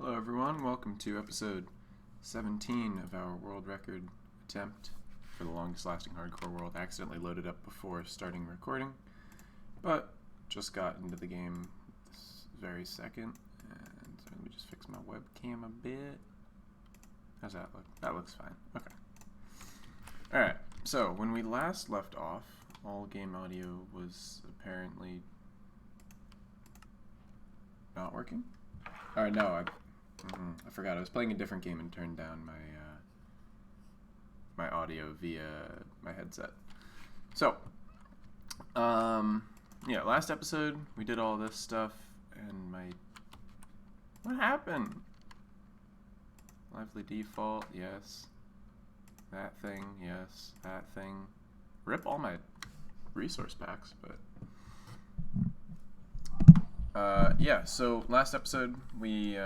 Hello everyone, welcome to episode 17 of our world record attempt for the longest lasting hardcore world. I accidentally loaded up before starting recording, but just got into the game this very second, and let me just fix my webcam a bit. How's that look? That looks fine. Okay. Alright, so when we last left off, all game audio was apparently not working. Alright, no, I forgot. I was playing a different game and turned down my my audio via my headset. So, yeah, last episode we did all this stuff, and what happened? Lively default, yes. That thing, yes. That thing. Rip all my resource packs, but yeah, so last episode we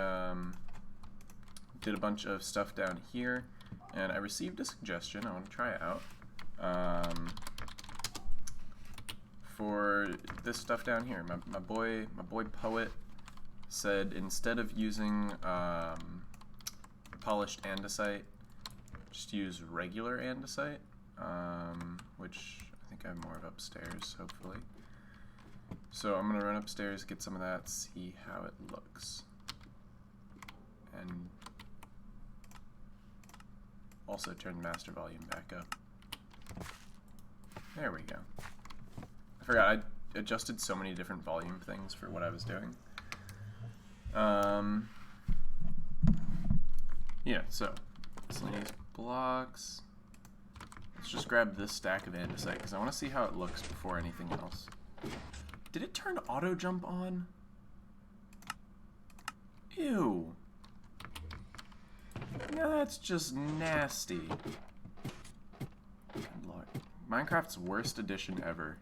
did a bunch of stuff down here, and I received a suggestion. I want to try it out for this stuff down here. My boy Poet said instead of using polished andesite, just use regular andesite, which I think I have more of upstairs, hopefully. So I'm going to run upstairs, get some of that, see how it looks. And also turn master volume back up. There we go. I forgot, I adjusted so many different volume things for what I was doing. Yeah, so miscellaneous blocks. Let's just grab this stack of andesite because I want to see how it looks before anything else. Did it turn auto jump on? Ew. No, that's just nasty. Good Lord. Minecraft's worst edition ever.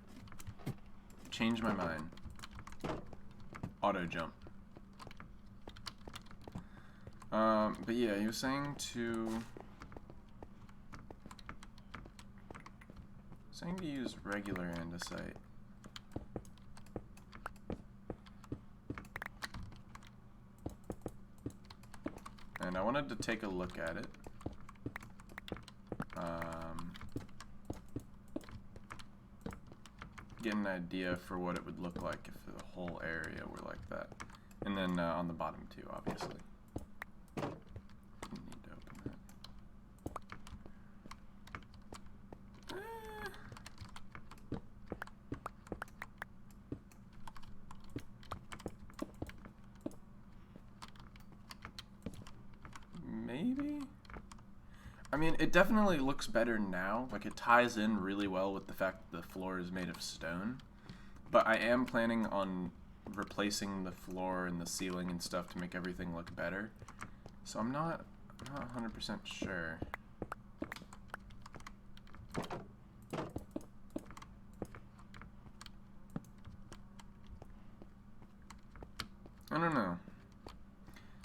Changed my mind. Auto jump. But yeah, he was saying to use regular andesite. And I wanted to take a look at it. Get an idea for what it would look like if the whole area were like that. And then on the bottom too, obviously. Need to open that. Maybe? I mean, it definitely looks better now. Like, it ties in really well with the fact that the floor is made of stone. But I am planning on replacing the floor and the ceiling and stuff to make everything look better. So I'm not 100% sure. I don't know.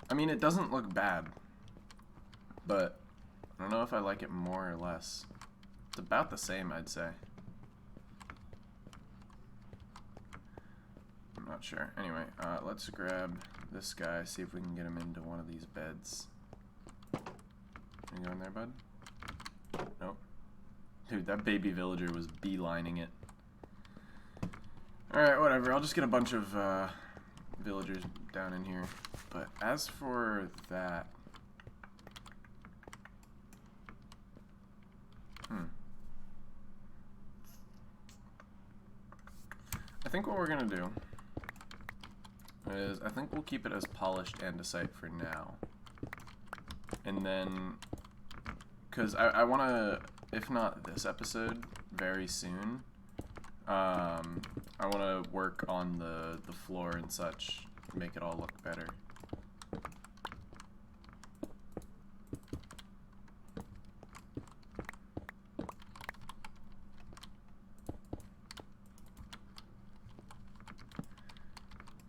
I mean, it doesn't look bad, but I don't know if I like it more or less. It's about the same, I'd say. I'm not sure. Anyway, let's grab this guy, see if we can get him into one of these beds. You go in there, bud? Nope. Dude, that baby villager was beelining it. Alright, whatever. I'll just get a bunch of villagers down in here. But as for that... I think what we're going to do is I think we'll keep it as polished andesite for now. And then, because I want to, if not this episode, very soon, I want to work on the floor and such, make it all look better.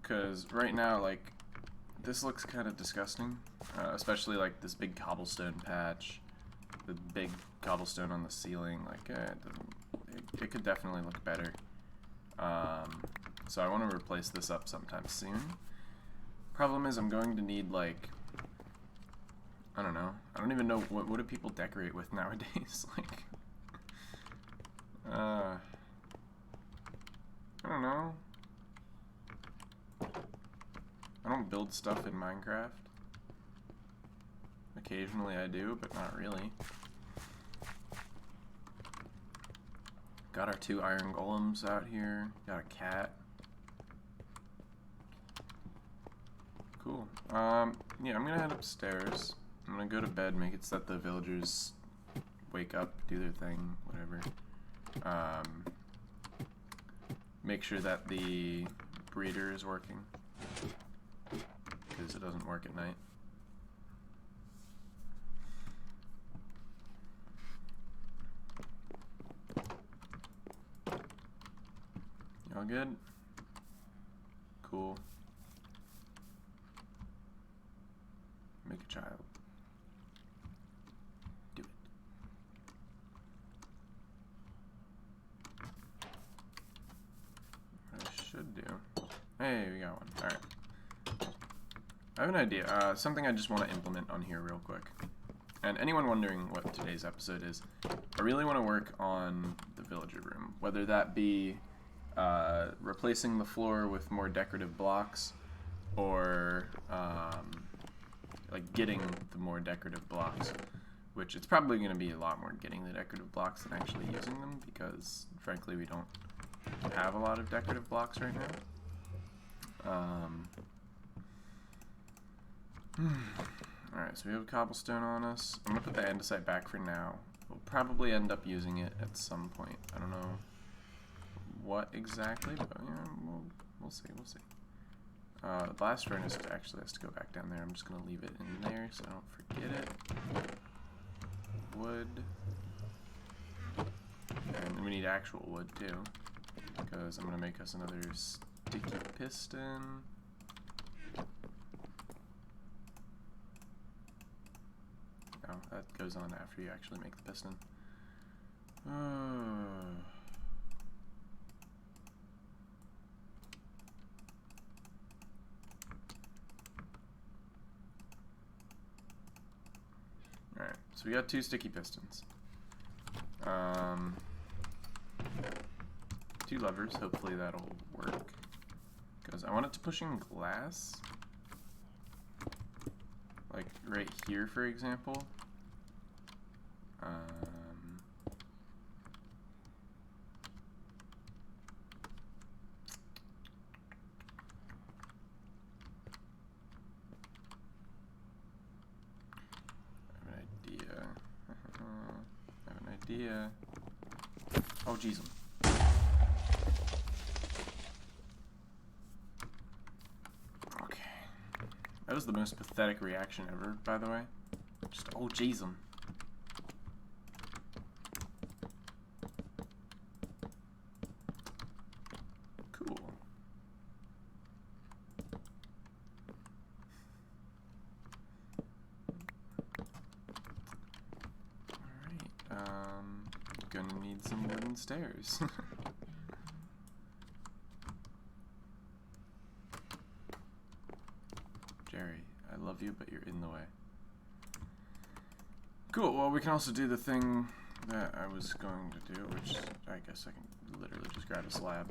Because right now, like, this looks kind of disgusting, especially like this big cobblestone patch, the big cobblestone on the ceiling. Like, it could definitely look better. So I want to replace this up sometime soon. Problem is I'm going to need like I don't know. I don't even know what do people decorate with nowadays. Like, I don't know. I don't build stuff in Minecraft. Occasionally I do, but not really. Got our 2 iron golems out here. Got a cat. Cool. Yeah, I'm gonna head upstairs. I'm gonna go to bed, make it so that the villagers wake up, do their thing, whatever. Make sure that the breeder is working, because it doesn't work at night. All good? Cool. Make a child. Do it. What I should do. Hey, we got one. Alright. I have an idea. Something I just want to implement on here real quick. And anyone wondering what today's episode is, I really want to work on the villager room. Whether that be replacing the floor with more decorative blocks, or like getting the more decorative blocks, which it's probably going to be a lot more getting the decorative blocks than actually using them, because frankly we don't have a lot of decorative blocks right now. Alright, so we have cobblestone on us. I'm going to put the andesite back for now. We'll probably end up using it at some point. I don't know what exactly, but yeah, we'll see, we'll see. The blast furnace actually has to go back down there. I'm just going to leave it in there so I don't forget it. Wood. And we need actual wood too, because I'm going to make us another sticky piston. Oh, that goes on after you actually make the piston. Alright, so we got 2 sticky pistons. 2 levers, hopefully that'll work. Because I want it to push in glass. Like right here, for example. I have an idea. Oh, jeez. Okay. That was the most pathetic reaction ever, by the way. Just, oh, jeez. Cool. Gonna need some wooden stairs. Jerry, I love you, but you're in the way. Cool, well we can also do the thing that I was going to do, which I guess I can literally just grab a slab.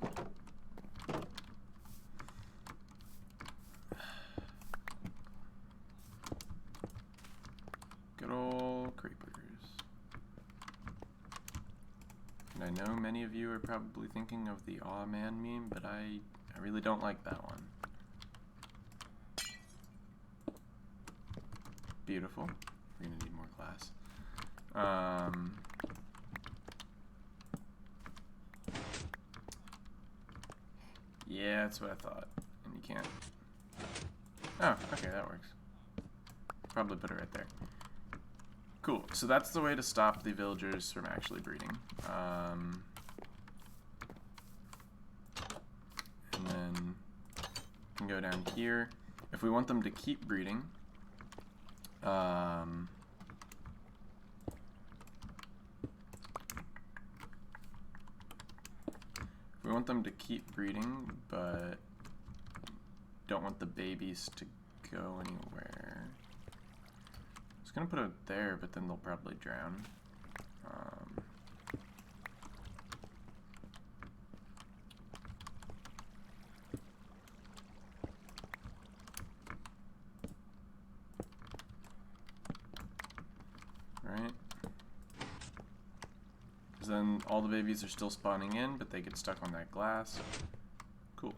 Good old creepers. And I know many of you are probably thinking of the Aw Man meme, but I really don't like that one. Beautiful. We're gonna need more glass. Yeah, that's what I thought. And you can't. Oh, okay, that works. Probably put it right there. Cool, so that's the way to stop the villagers from actually breeding. And then we can go down here. If we want them to keep breeding, if we want them to keep breeding, but don't want the babies to go anywhere, let's gonna put it there, but then they'll probably drown. Right? Because then all the babies are still spawning in, but they get stuck on that glass. Cool.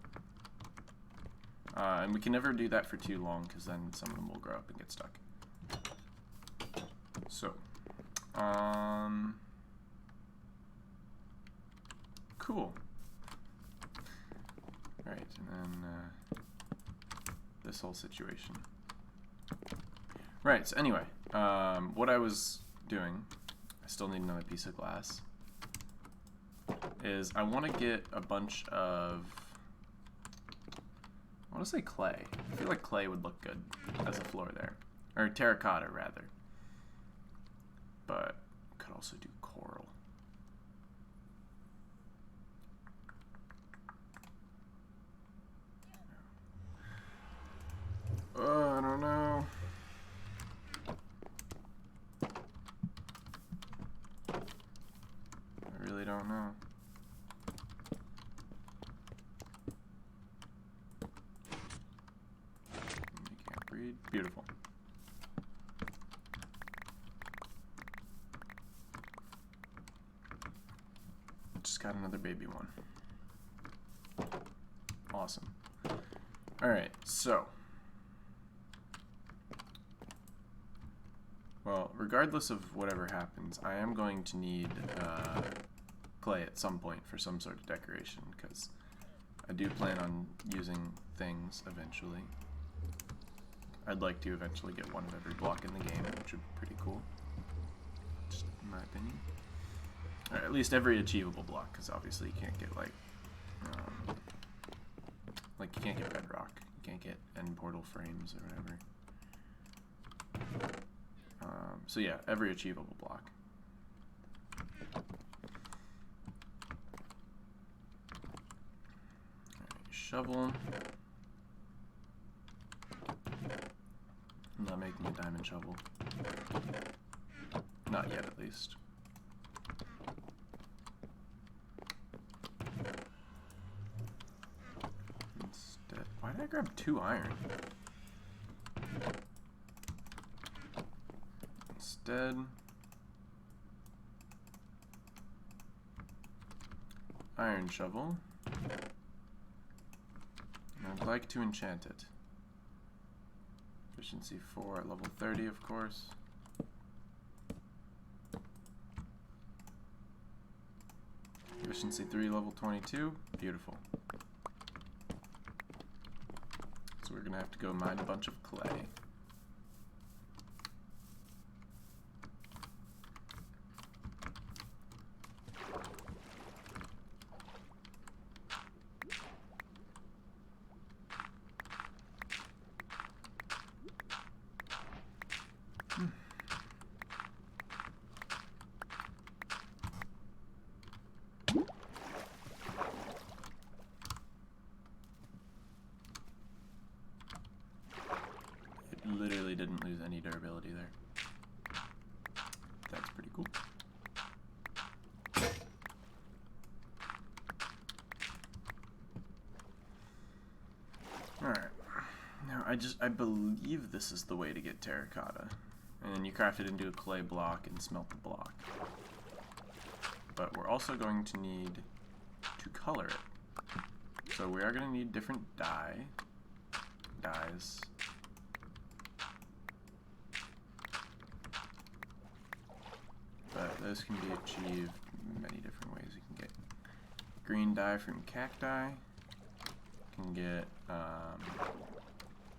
And we can never do that for too long, because then some of them will grow up and get stuck. So, cool. Right, and then this whole situation. Right, so anyway, what I was doing, I still need another piece of glass, is I want to get a bunch of, I want to say clay. I feel like clay would look good as a floor there. Or terracotta, rather. But could also do coral. I don't know. I really don't know. You can't breed. Beautiful. Just got another baby one. Awesome. Alright, so. Well, regardless of whatever happens, I am going to need clay at some point for some sort of decoration, because I do plan on using things eventually. I'd like to eventually get one of every block in the game, which would be pretty cool, just in my opinion. Or at least every achievable block, because obviously you can't get like you can't get bedrock, you can't get end portal frames or whatever. So yeah, every achievable block. Alright, shovel. I'm not making a diamond shovel. Not yet, at least. Instead, why did I grab 2 iron? Instead, iron shovel. And I'd like to enchant it. Efficiency 4 at level 30, of course. Efficiency 3, level 22. Beautiful. So we're gonna have to go mine a bunch of clay. Literally didn't lose any durability there. That's pretty cool. Alright. Now I believe this is the way to get terracotta. And then you craft it into a clay block and smelt the block. But we're also going to need to color it. So we are going to need different dyes. But those can be achieved many different ways. You can get green dye from cacti. You can get,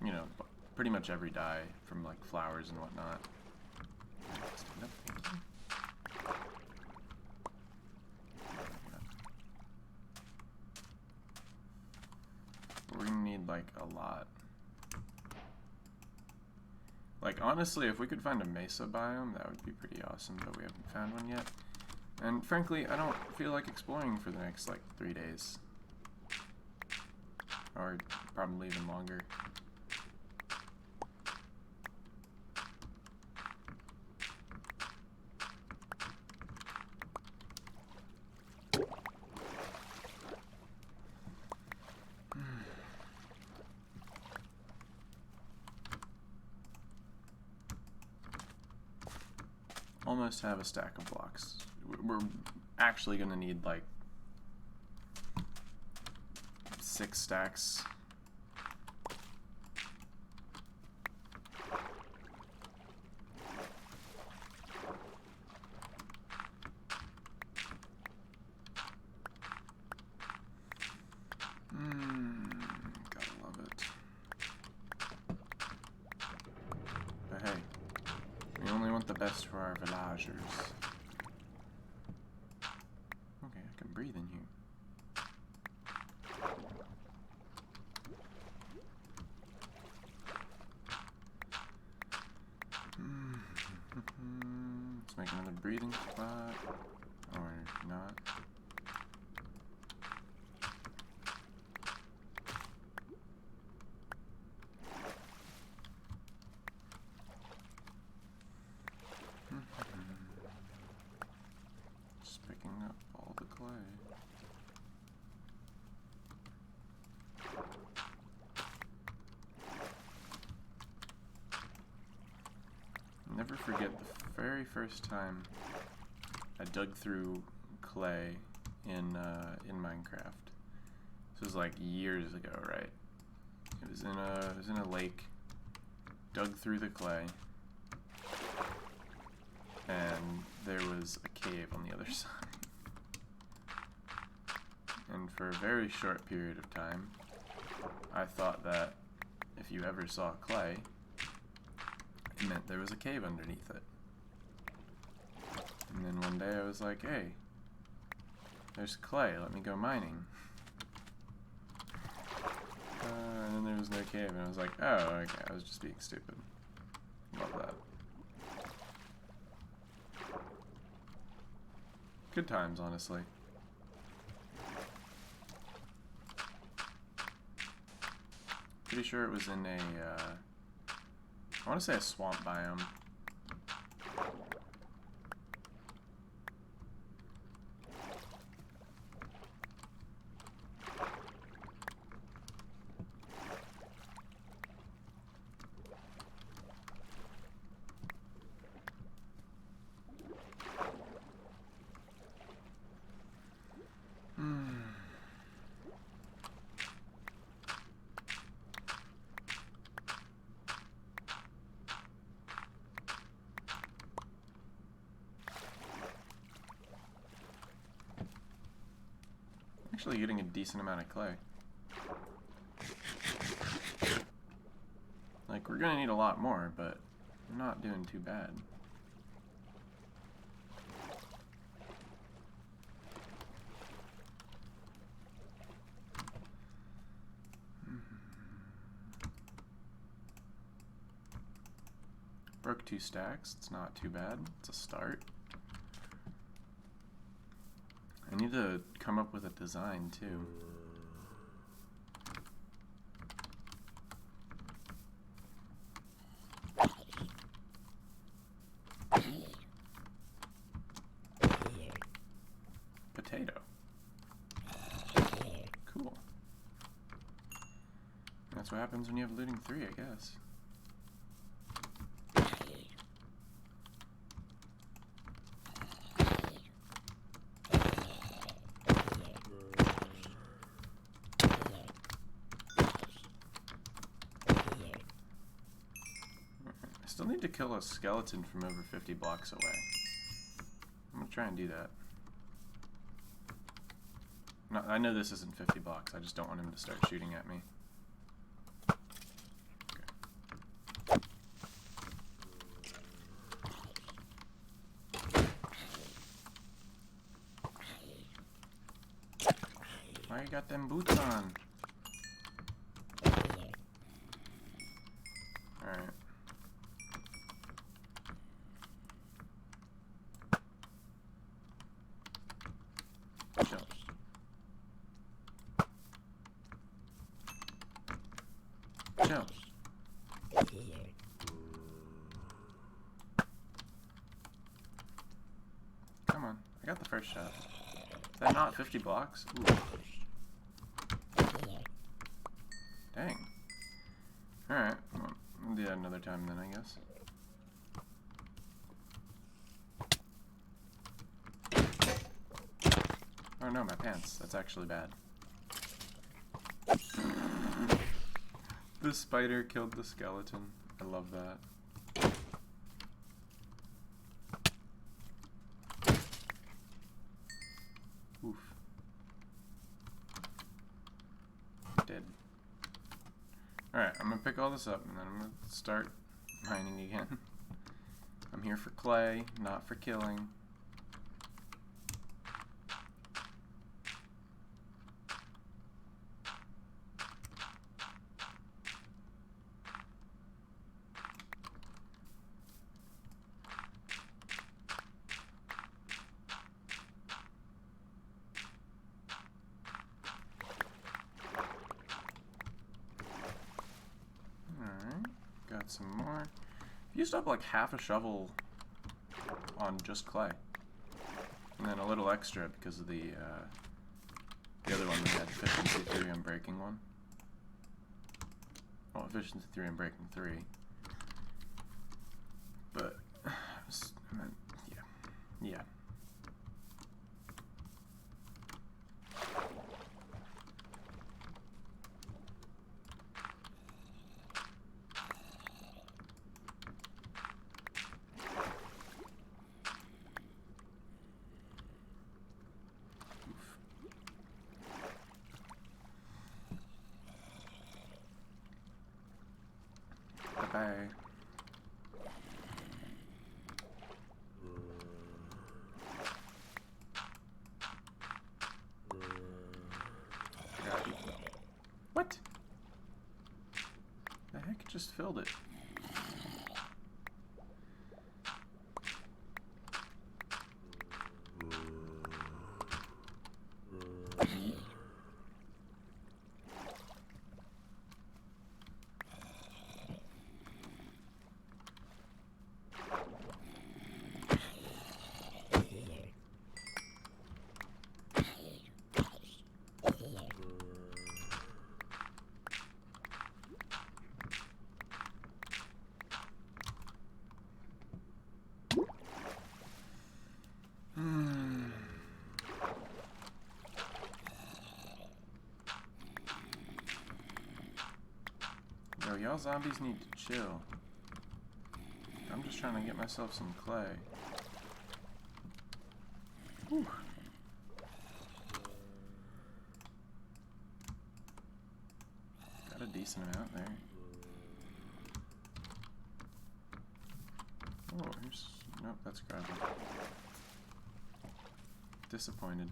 you know, pretty much every dye from like flowers and whatnot. We're gonna need like a lot. Like honestly, if we could find a mesa biome, that would be pretty awesome, but we haven't found one yet. And frankly, I don't feel like exploring for the next like 3 days. Or probably even longer. almost have a stack of blocks. We're actually going to need like 6 stacks. Gotta love it. But hey, we only want the best for our villagers. Okay, I can breathe in here. Let's make another breathing spot, or not. Just picking up all the clay. Never forget the very first time I dug through clay in Minecraft. This was like years ago, right? It was in a lake. Dug through the clay, and there was a cave on the other side. And for a very short period of time, I thought that if you ever saw clay, it meant there was a cave underneath it. And then one day I was like, hey, there's clay, let me go mining. And then there was no cave, and I was like, oh, okay, I was just being stupid. Love that. Good times, honestly. Pretty sure it was in a, I want to say a swamp biome. Actually getting a decent amount of clay. Like, we're gonna need a lot more, but I'm not doing too bad. Broke 2 stacks, it's not too bad, it's a start. I need to come up with a design too. Potato. Cool. That's what happens when you have looting 3, I guess. I still need to kill a skeleton from over 50 blocks away. I'm gonna try and do that. No, I know this isn't 50 blocks, I just don't want him to start shooting at me. Okay. Why you got them boots on? Alright. Chill. Chill. Come on, I got the first shot. Is that not 50 blocks? Ooh. Dang. Alright, well, we'll do that another time then, I guess. Oh no, my pants. That's actually bad. The spider killed the skeleton. I love that. Oof. Dead. Alright, I'm gonna pick all this up and then I'm gonna start mining again. I'm here for clay, not for killing. Got some more. I've used up like half a shovel on just clay. And then a little extra because of the other one we had, efficiency 3 on breaking 1. Well, efficiency 3 on breaking 3. But, yeah. Bye-bye. What? The heck just filled it? Yo, y'all zombies need to chill. I'm just trying to get myself some clay. Whew. Got a decent amount there. Oh, here's... Nope, that's gravel. Disappointed.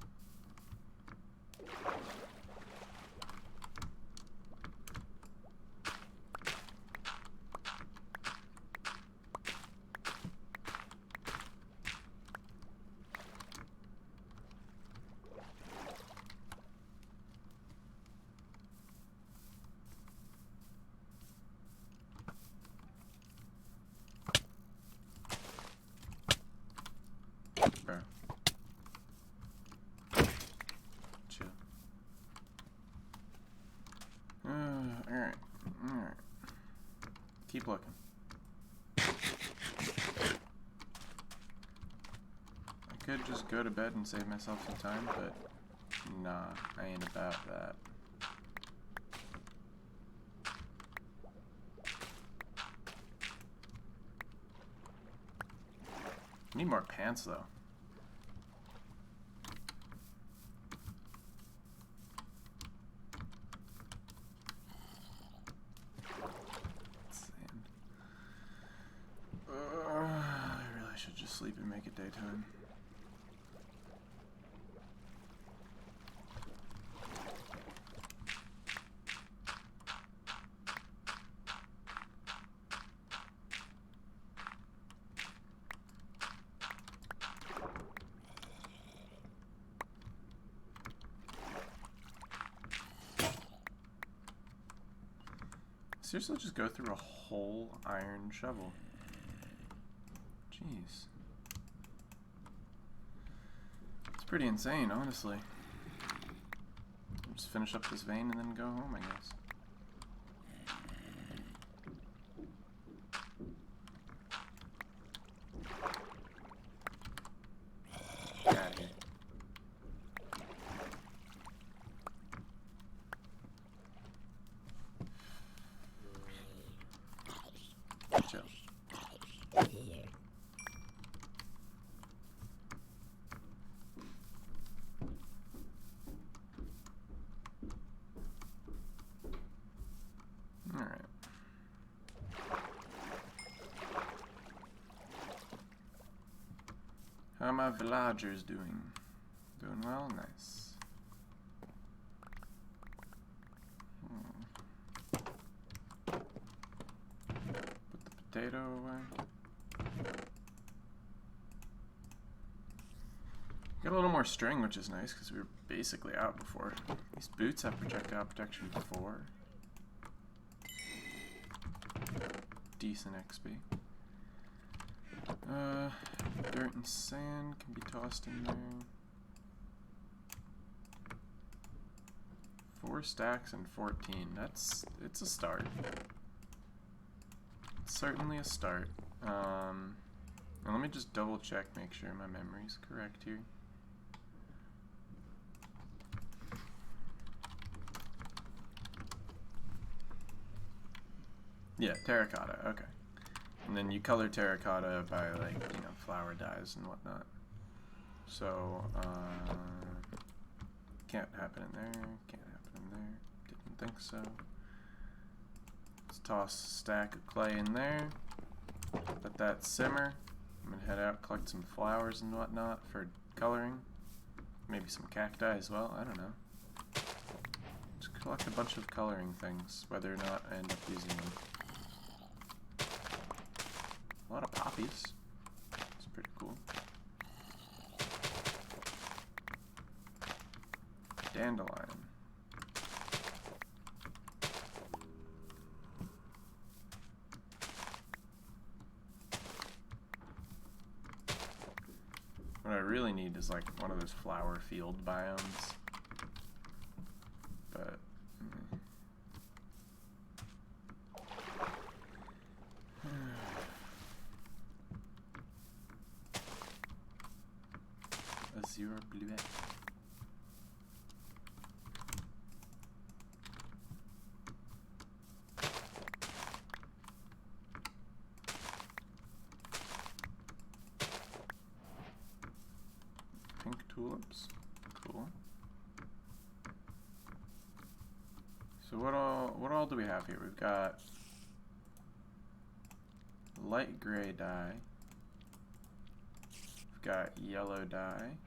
Bro. Chill. Alright. Alright. Keep looking. I could just go to bed and save myself some time, but nah, I ain't about that. I need more pants though. Sand. I really should just sleep and make it daytime. Seriously, just go through a whole iron shovel. Jeez. It's pretty insane, honestly. Just finish up this vein and then go home, I guess. Get out of here. How are my villagers doing? Doing well? Nice. Put the potato away. Got a little more string, which is nice because we were basically out before. These boots have projectile protection 4. Decent XP. Dirt and sand can be tossed in there. 4 stacks and 14. It's a start. It's certainly a start. Now let me just double check, make sure my memory's correct here. Yeah, terracotta, okay. And then you color terracotta by, like, you know, flower dyes and whatnot. So, can't happen in there, can't happen in there, didn't think so. Let's toss a stack of clay in there, let that simmer. I'm gonna head out, collect some flowers and whatnot for coloring. Maybe some cacti as well, I don't know. Just collect a bunch of coloring things, whether or not I end up using them. A lot of poppies. It's pretty cool. Dandelion. What I really need is like one of those flower field biomes. But Azure Bluet. Pink tulips. Cool. So what all do we have here? We've got light gray dye. We've got yellow dye.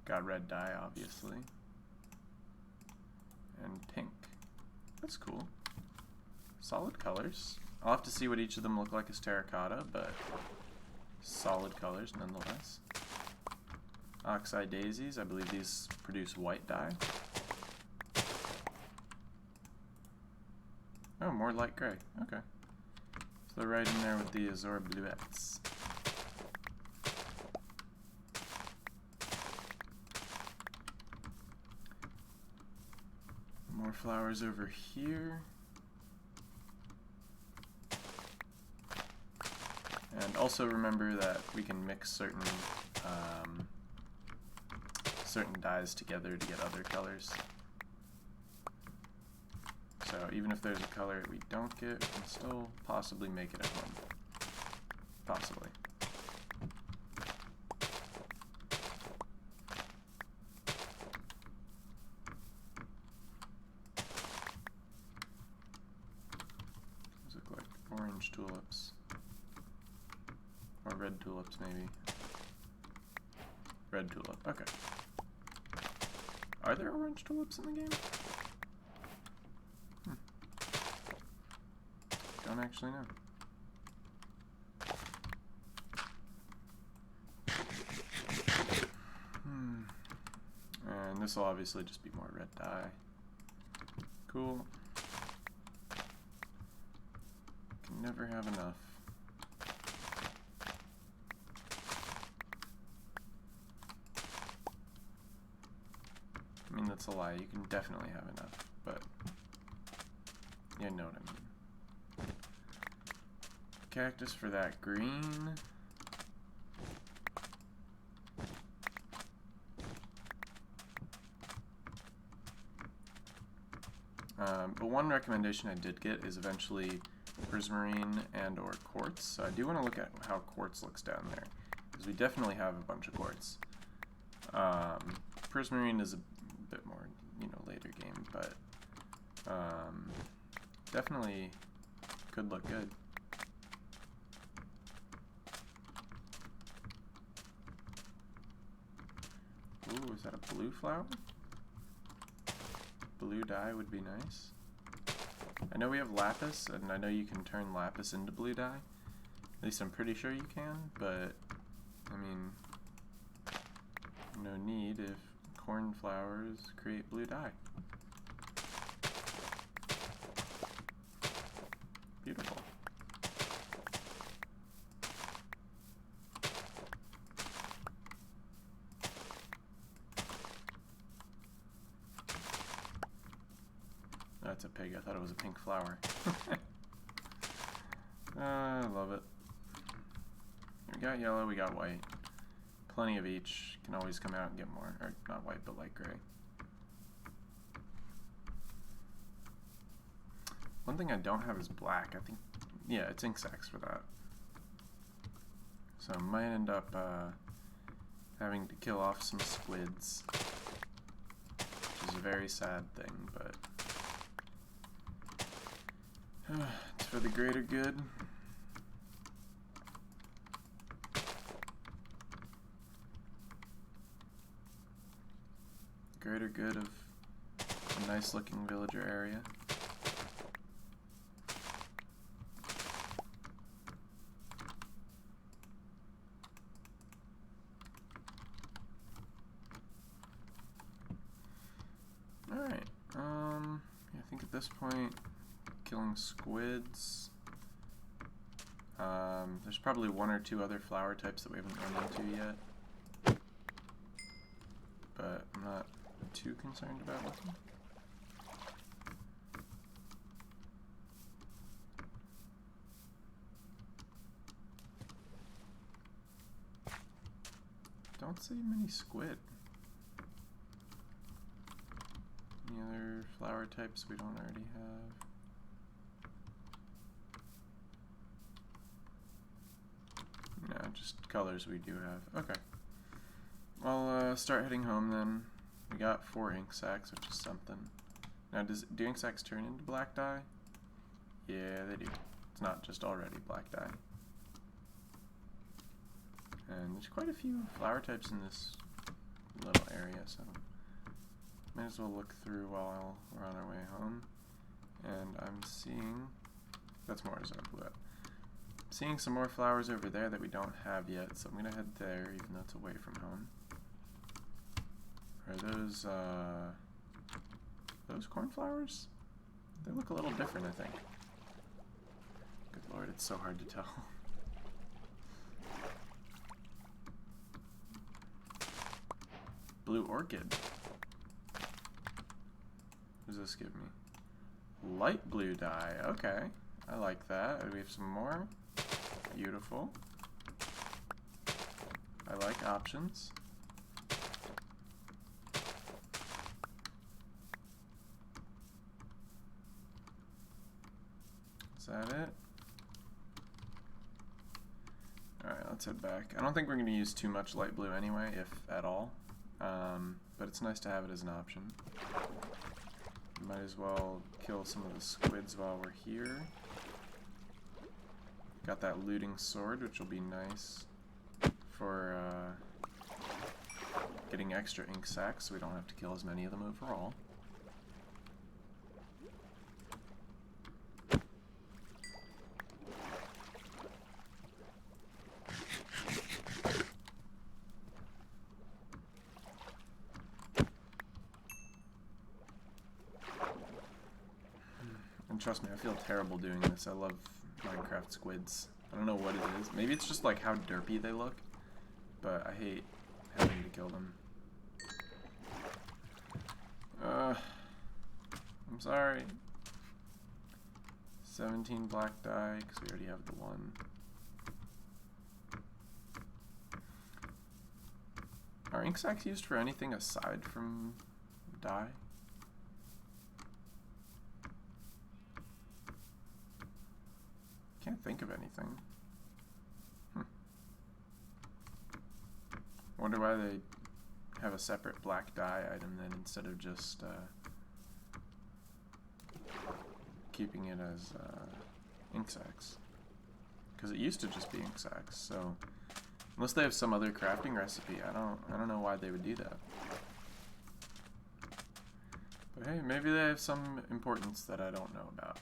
Got red dye, obviously. And pink. That's cool. Solid colors. I'll have to see what each of them look like as terracotta, but solid colors nonetheless. Oxeye daisies, I believe these produce white dye. Oh, more light gray. Okay. So they're right in there with the Azure Bluets. More flowers over here. And also remember that we can mix certain dyes together to get other colors. So even if there's a color we don't get, we can still possibly make it at home. Possibly. Those look like orange tulips. Or red tulips, maybe. Red tulip, okay. Are there orange tulips in the game? Don't actually know. And this will obviously just be more red dye. Cool. Can never have enough. I mean, that's a lie. You can definitely have enough, but you know what I mean. Cactus for that green. But one recommendation I did get is eventually prismarine and or quartz. So I do want to look at how quartz looks down there, because we definitely have a bunch of quartz. Prismarine is a bit more, you know, later game, but definitely could look good. Is that a blue flower? Blue dye would be nice. I know we have lapis, and I know you can turn lapis into blue dye. At least I'm pretty sure you can, but I mean, no need if cornflowers create blue dye. Beautiful. That's a pig. I thought it was a pink flower. I love it. We got yellow, we got white. Plenty of each. Can always come out and get more. Or not white, but light gray. One thing I don't have is black. I think, yeah, it's ink sacs for that. So I might end up having to kill off some squids, which is a very sad thing, but it's for the greater good. Greater good of a nice looking villager area. Alright, yeah, I think at this point, killing squids. There's probably one or two other flower types that we haven't run into yet, but I'm not too concerned about them. Don't see many squid. Any other flower types we don't already have? No, just colors we do have. Okay. I'll start heading home then. We got 4 ink sacs, which is something. Now, do ink sacs turn into black dye? Yeah, they do. It's not just already black dye. And there's quite a few flower types in this little area, so might as well look through while we're on our way home. And I'm seeing, that's more as I blew up. Seeing some more flowers over there that we don't have yet, so I'm gonna head there, even though it's away from home. Are those cornflowers? They look a little different, I think. Good lord, it's so hard to tell. Blue orchid. What does this give me? Light blue dye. Okay, I like that. We have some more. Beautiful. I like options. Is that it? Alright, let's head back. I don't think we're going to use too much light blue anyway, if at all. But it's nice to have it as an option. Might as well kill some of the squids while we're here. Got that looting sword, which will be nice for getting extra ink sacs, so we don't have to kill as many of them overall. And trust me, I feel terrible doing this. I love Minecraft squids. I don't know what it is. Maybe it's just like how derpy they look, but I hate having to kill them. I'm sorry. 17 black dye, because we already have the one. Are ink sacs used for anything aside from dye? Can't think of anything. Wonder why they have a separate black dye item then instead of just keeping it as ink sacs. Because it used to just be ink sacs, so unless they have some other crafting recipe, I don't know why they would do that. So hey, maybe they have some importance that I don't know about.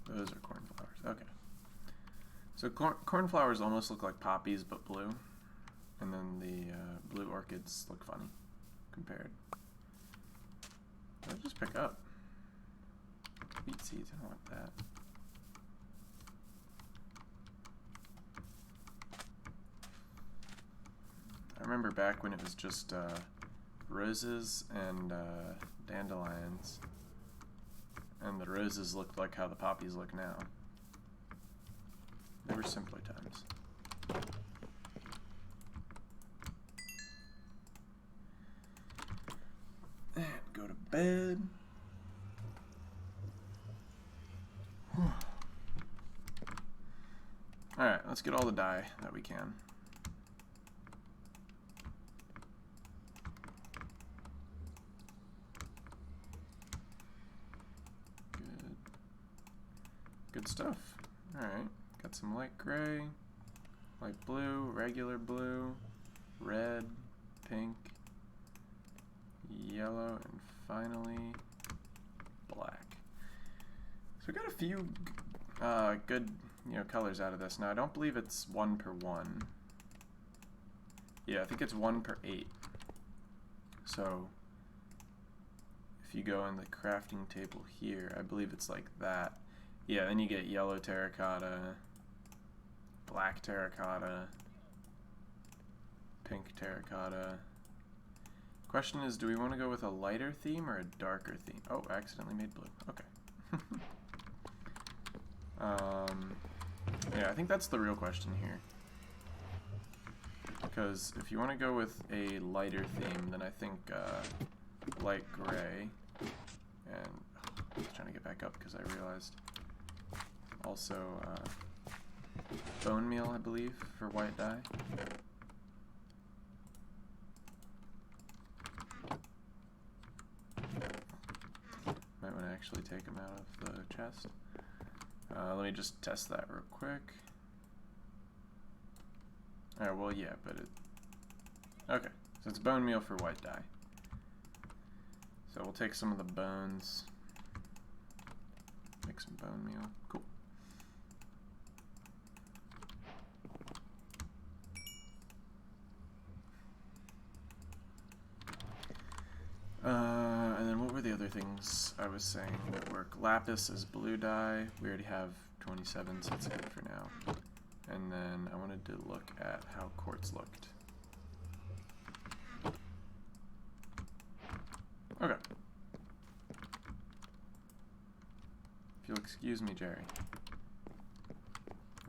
Those are cornflowers. Okay. So cornflowers almost look like poppies, but blue. And then the blue orchids look funny compared. What did I just pick up? Wheat seeds, I don't want that. I remember back when it was just roses and dandelions. And the roses looked like how the poppies look now. They were simpler times. And go to bed. Alright, let's get all the dye that we can. Good stuff. Alright, got some light gray, light blue, regular blue, red, pink, yellow, and finally black. So we got a few good colors out of this. Now I don't believe it's 1 per 1. Yeah, I think it's 1 per 8. So if you go in the crafting table here, I believe it's like that. Yeah, then you get yellow terracotta, black terracotta, pink terracotta. Question is, do we want to go with a lighter theme or a darker theme? Oh, I accidentally made blue. Okay. Yeah, I think that's the real question here. Because if you want to go with a lighter theme, then I think light gray. And I was trying to get back up because I realized. Also, bone meal, I believe, for white dye. Might want to actually take them out of the chest. Let me just test that real quick. Alright, well, yeah, but it... Okay, so it's bone meal for white dye. So we'll take some of the bones. Make some bone meal. Cool. And then what were the other things I was saying that work? Lapis is blue dye. We already have 27, so that's good for now. And then I wanted to look at how quartz looked. Okay. If you'll excuse me, Jerry.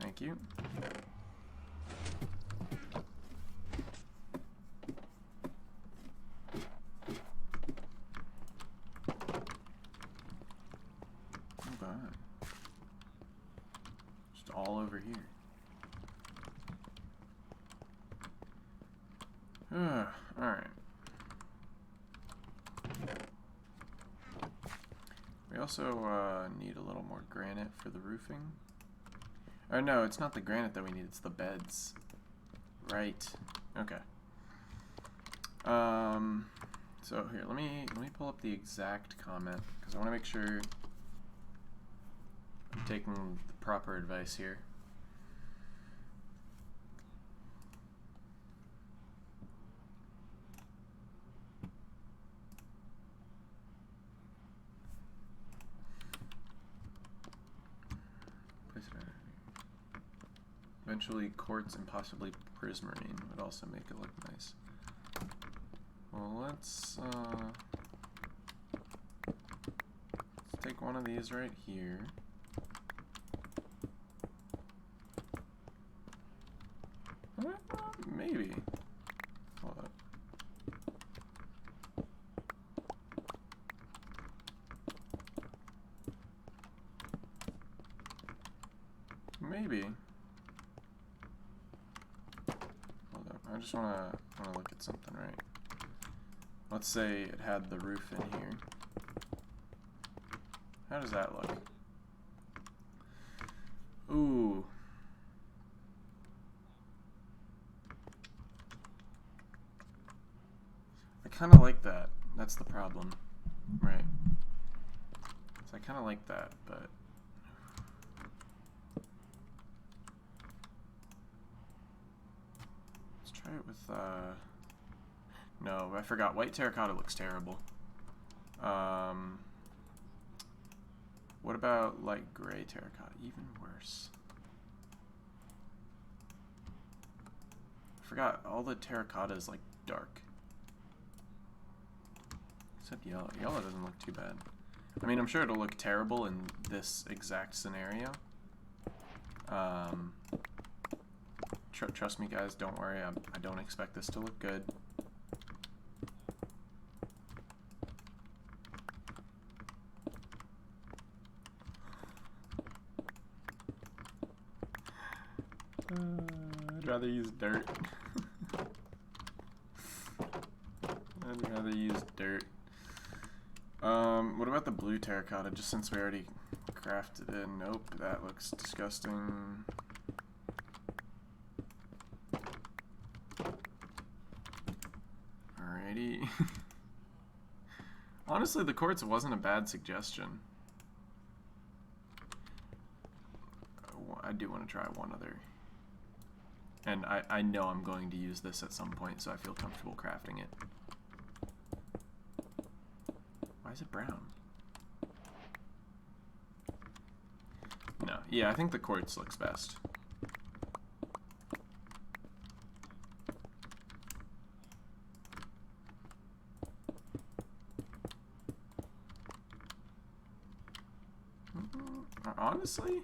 Thank you. Hold on. Just all over here. Alright. We also need a little more granite for the roofing. Or no, it's not the granite that we need, it's the beds. Right. Okay. So here, let me pull up the exact comment because I want to make sure I'm taking the proper advice here. Eventually quartz and possibly prismarine would also make it look nice. Well, let's take one of these right here. Maybe. Hold up. Maybe. Hold up. I just wanna look at something, right? Let's say it had the roof in here. How does that look? Ooh. kind of like that. That's the problem, right? So I kind of like that, but let's try it with, no, I forgot. White terracotta looks terrible. What about light gray terracotta? Even worse. I forgot, all the terracotta is like dark. Except yellow. Yellow doesn't look too bad. I mean, I'm sure it'll look terrible in this exact scenario. Trust me, guys, don't worry. I don't expect this to look good. I'd rather use dirt. I'd rather use dirt. What about the blue terracotta? Just since we already crafted it. Nope, that looks disgusting. Alrighty. Honestly, the quartz wasn't a bad suggestion. I do want to try one other. And I know I'm going to use this at some point, so I feel comfortable crafting it. Why is it brown? No, yeah, I think the quartz looks best. Honestly?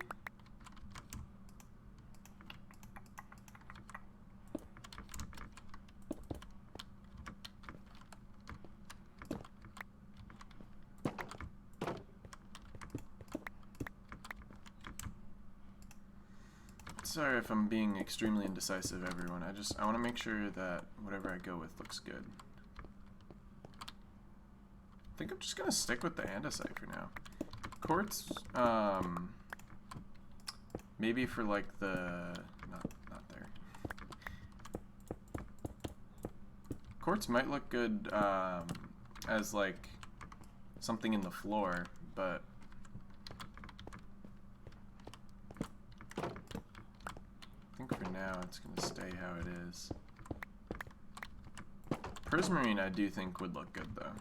Sorry if I'm being extremely indecisive, everyone. I want to make sure that whatever I go with looks good. I think I'm just gonna stick with the andesite for now. Quartz, maybe for like the not there. Quartz might look good as like something in the floor, but I think for now it's gonna stay how it is. Prismarine I do think would look good though.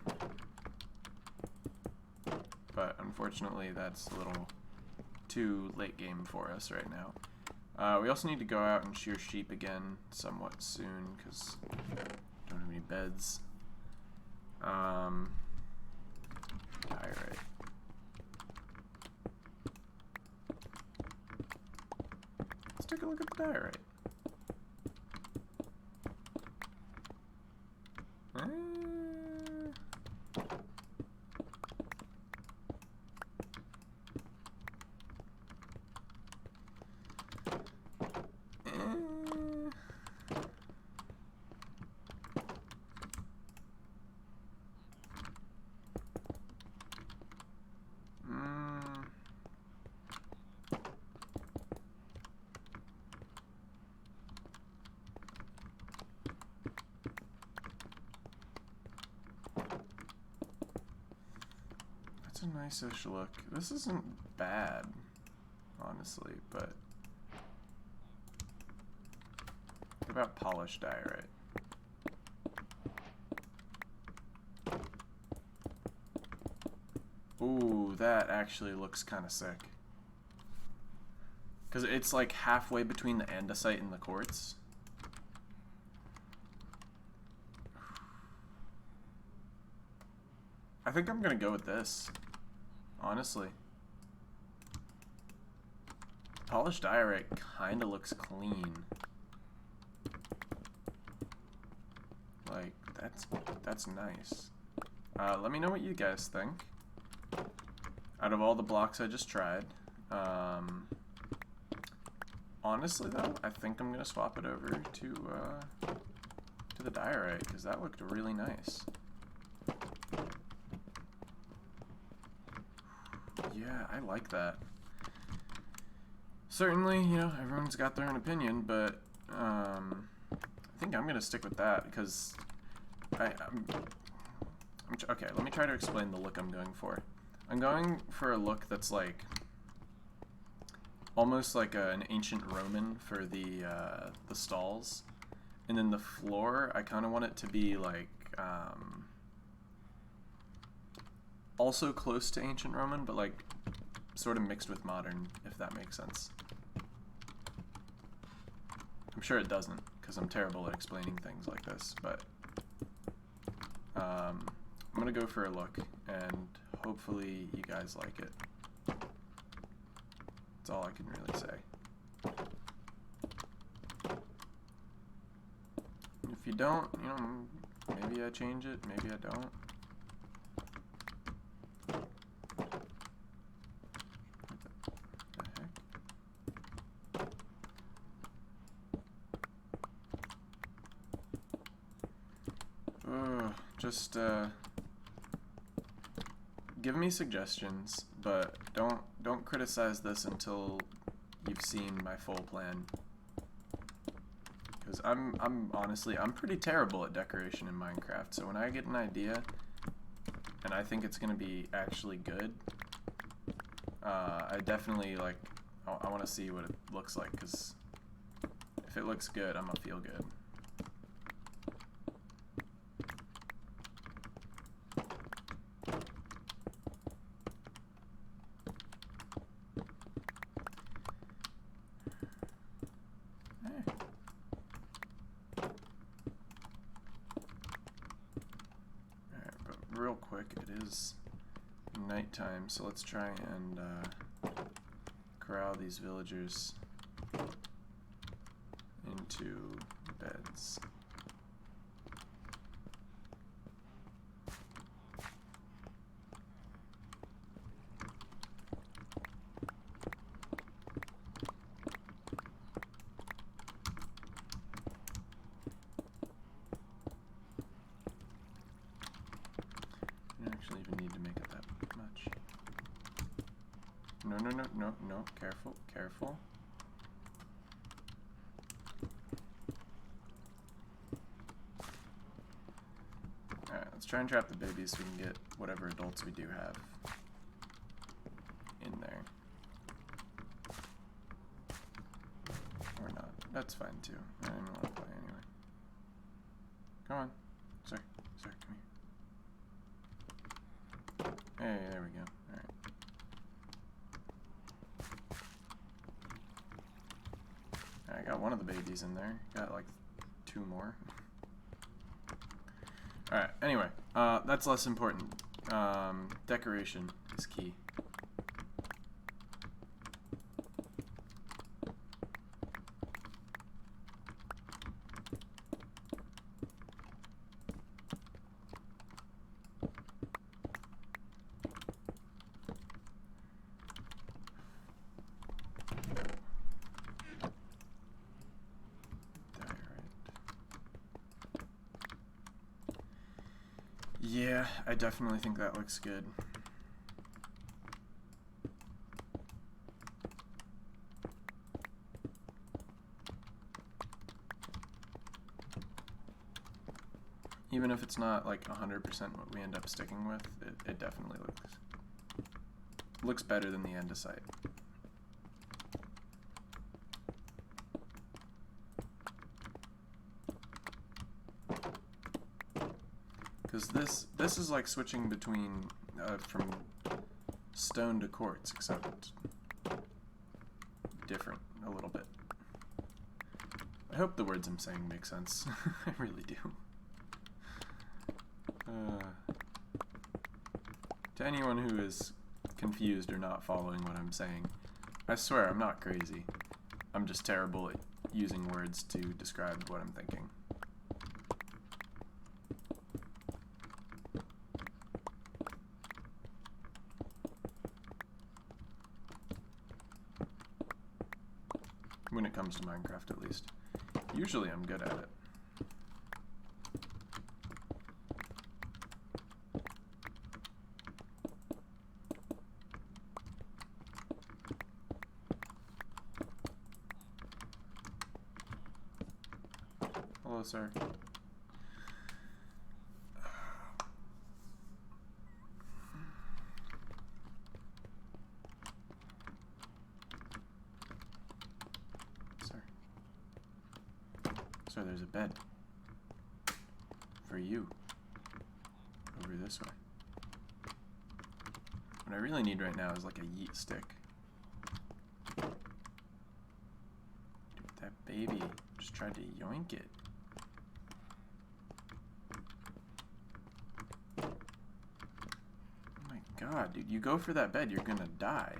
But unfortunately that's a little too late game for us right now. We also need to go out and shear sheep again somewhat soon because don't have any beds. Alright. Let's take a look at the diorite. That's a nice-ish look. This isn't bad, honestly, but what about polished diorite? Ooh, that actually looks kind of sick. Because it's like halfway between the andesite and the quartz. I think I'm gonna go with this, honestly. Polished diorite kind of looks clean. Like, that's nice. Let me know what you guys think. Out of all the blocks I just tried, honestly though, I think I'm gonna swap it over to the diorite because that looked really nice. Yeah, I like that. Certainly, you know, everyone's got their own opinion, but I think I'm gonna stick with that because Okay, let me try to explain the look I'm going for. I'm going for a look that's like almost like an ancient Roman for the stalls, and then the floor I kind of want it to be like also close to ancient Roman, but like sort of mixed with modern, if that makes sense. I'm sure it doesn't, because I'm terrible at explaining things like this, but I'm gonna go for a look, and hopefully you guys like it. That's all I can really say. If you don't, you know, maybe I change it, maybe I don't. What the heck? Just give me suggestions, but don't criticize this until you've seen my full plan. Because I'm honestly, I'm pretty terrible at decoration in Minecraft, so when I get an idea and I think it's gonna be actually good, I definitely like, I want to see what it looks like, because if it looks good, I'm gonna feel good. Real quick, it is nighttime, so let's try and corral these villagers into beds. Even need to make it that much. No, careful. Alright, let's try and trap the babies so we can get whatever adults we do have in there. Or not. That's fine too. I don't even want to play anyway. Come on. Sorry, come here. Hey, there we go. Alright. I got one of the babies in there. Got like 2 more. Alright, anyway. That's less important. Decoration is key. Yeah, I definitely think that looks good. Even if it's not like 100% what we end up sticking with, it definitely looks better than the andesite. Because this is like switching between from stone to quartz, except different a little bit. I hope the words I'm saying make sense. I really do. To anyone who is confused or not following what I'm saying, I swear I'm not crazy. I'm just terrible at using words to describe what I'm thinking. When it comes to Minecraft, at least. Usually I'm good at it. Hello, sir. Also, there's a bed for you over this way. What I really need right now is like a yeet stick. Dude, that baby just tried to yoink it. Oh my god, dude, you go for that bed, you're gonna die.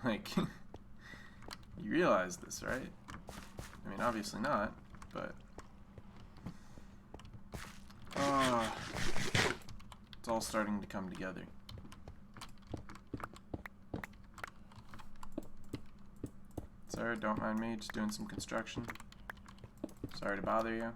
Like, you realize this, right? I mean, obviously not, but... it's all starting to come together. Sir, don't mind me, just doing some construction. Sorry to bother you.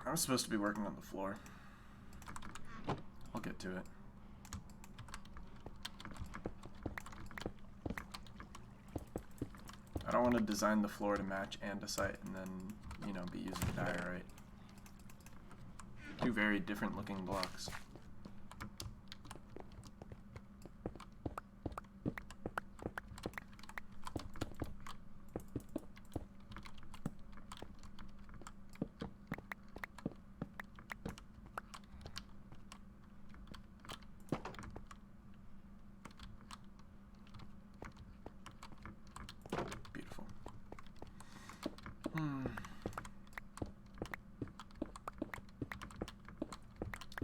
I was supposed to be working on the floor. I'll get to it. I don't want to design the floor to match andesite and then, you know, be using diorite. Two very different looking blocks.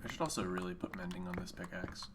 I should also really put mending on this pickaxe.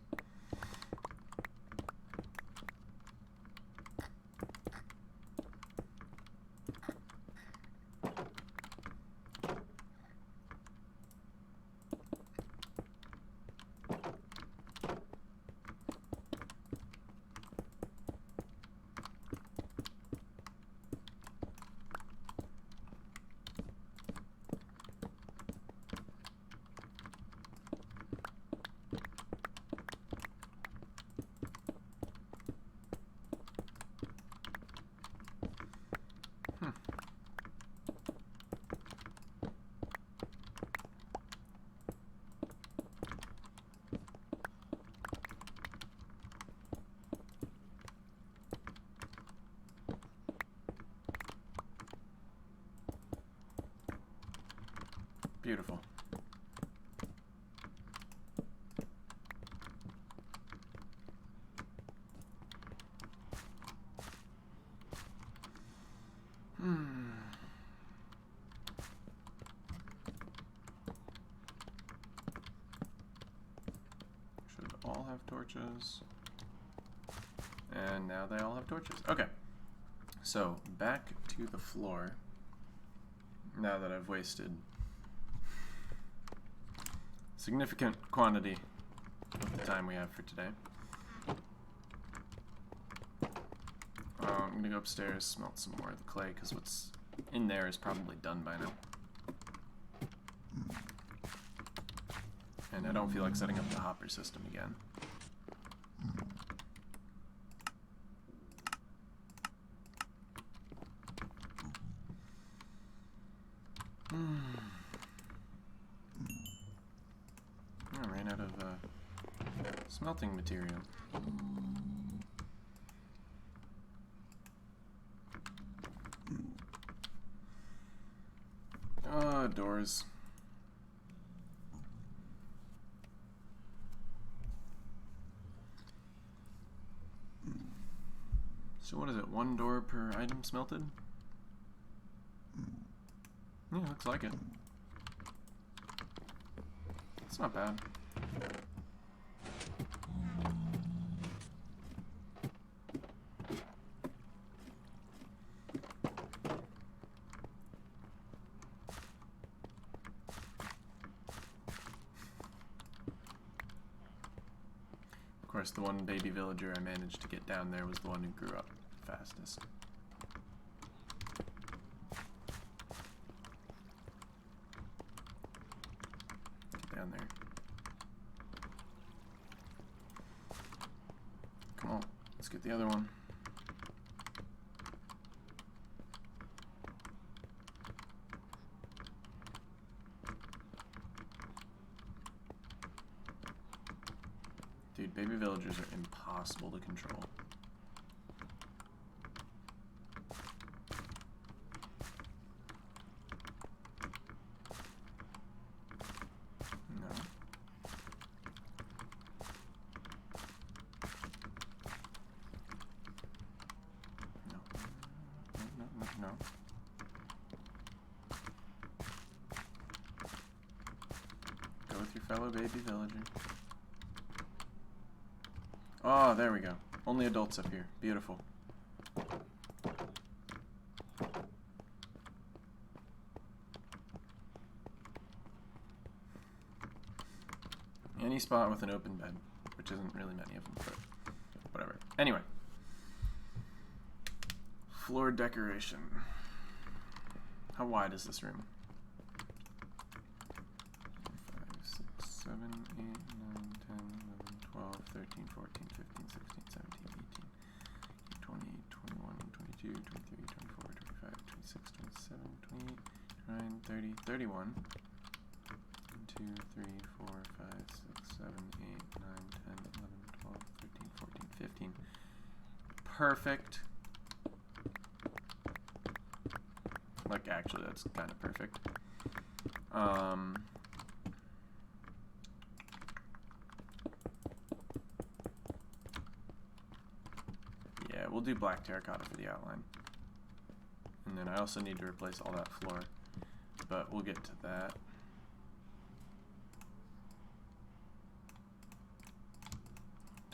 Beautiful. Should all have torches. And now they all have torches. Okay. So, back to the floor. Now that I've wasted significant quantity of the time we have for today. I'm gonna go upstairs, smelt some more of the clay, because what's in there is probably done by now. And I don't feel like setting up the hopper system again. I ran out of smelting material. Doors. So what is it, 1 door per item smelted? Yeah, looks like it. It's not bad. Of course, the one baby villager I managed to get down there was the one who grew up fastest. Get down there. the other one. Dude, baby villagers are impossible to control. No. No. No. Go with your fellow baby villager. Oh, there we go. Only adults up here. Beautiful. Any spot with an open bed, which isn't really many of them, but whatever. Anyway. Floor decoration. How wide is this room? 5, 6, 7, 8, 9, 10, 11, 12, 13, 14, 15, 16, 17, 18, 20, 21, 22, 23, 24, 25, 26, 27, 28, 29, 30, 31. 1, 2, 3, 4, 5, 6, 7, 8, 9, 10, 11, 12, 13, 14, 15. Perfect. Like, actually, that's kind of perfect. Yeah, we'll do black terracotta for the outline. And then I also need to replace all that floor, but we'll get to that.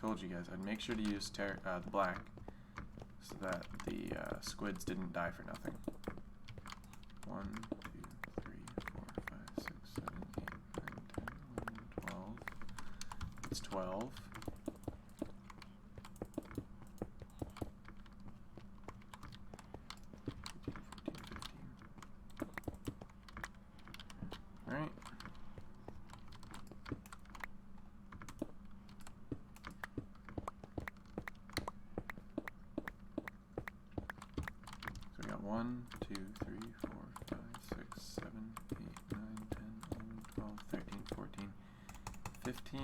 Told you guys, I'd make sure to use the black so that the squids didn't die for nothing. 1, 2, 3, 4, 5, 6, 7, 8, 9, 10, 11, 12. It's 12. 14, 15. Alright. So we got 1, 2, 3, 4, 5, 6, 7, 8, 9, 10, 11, 12, 13, 14, 15.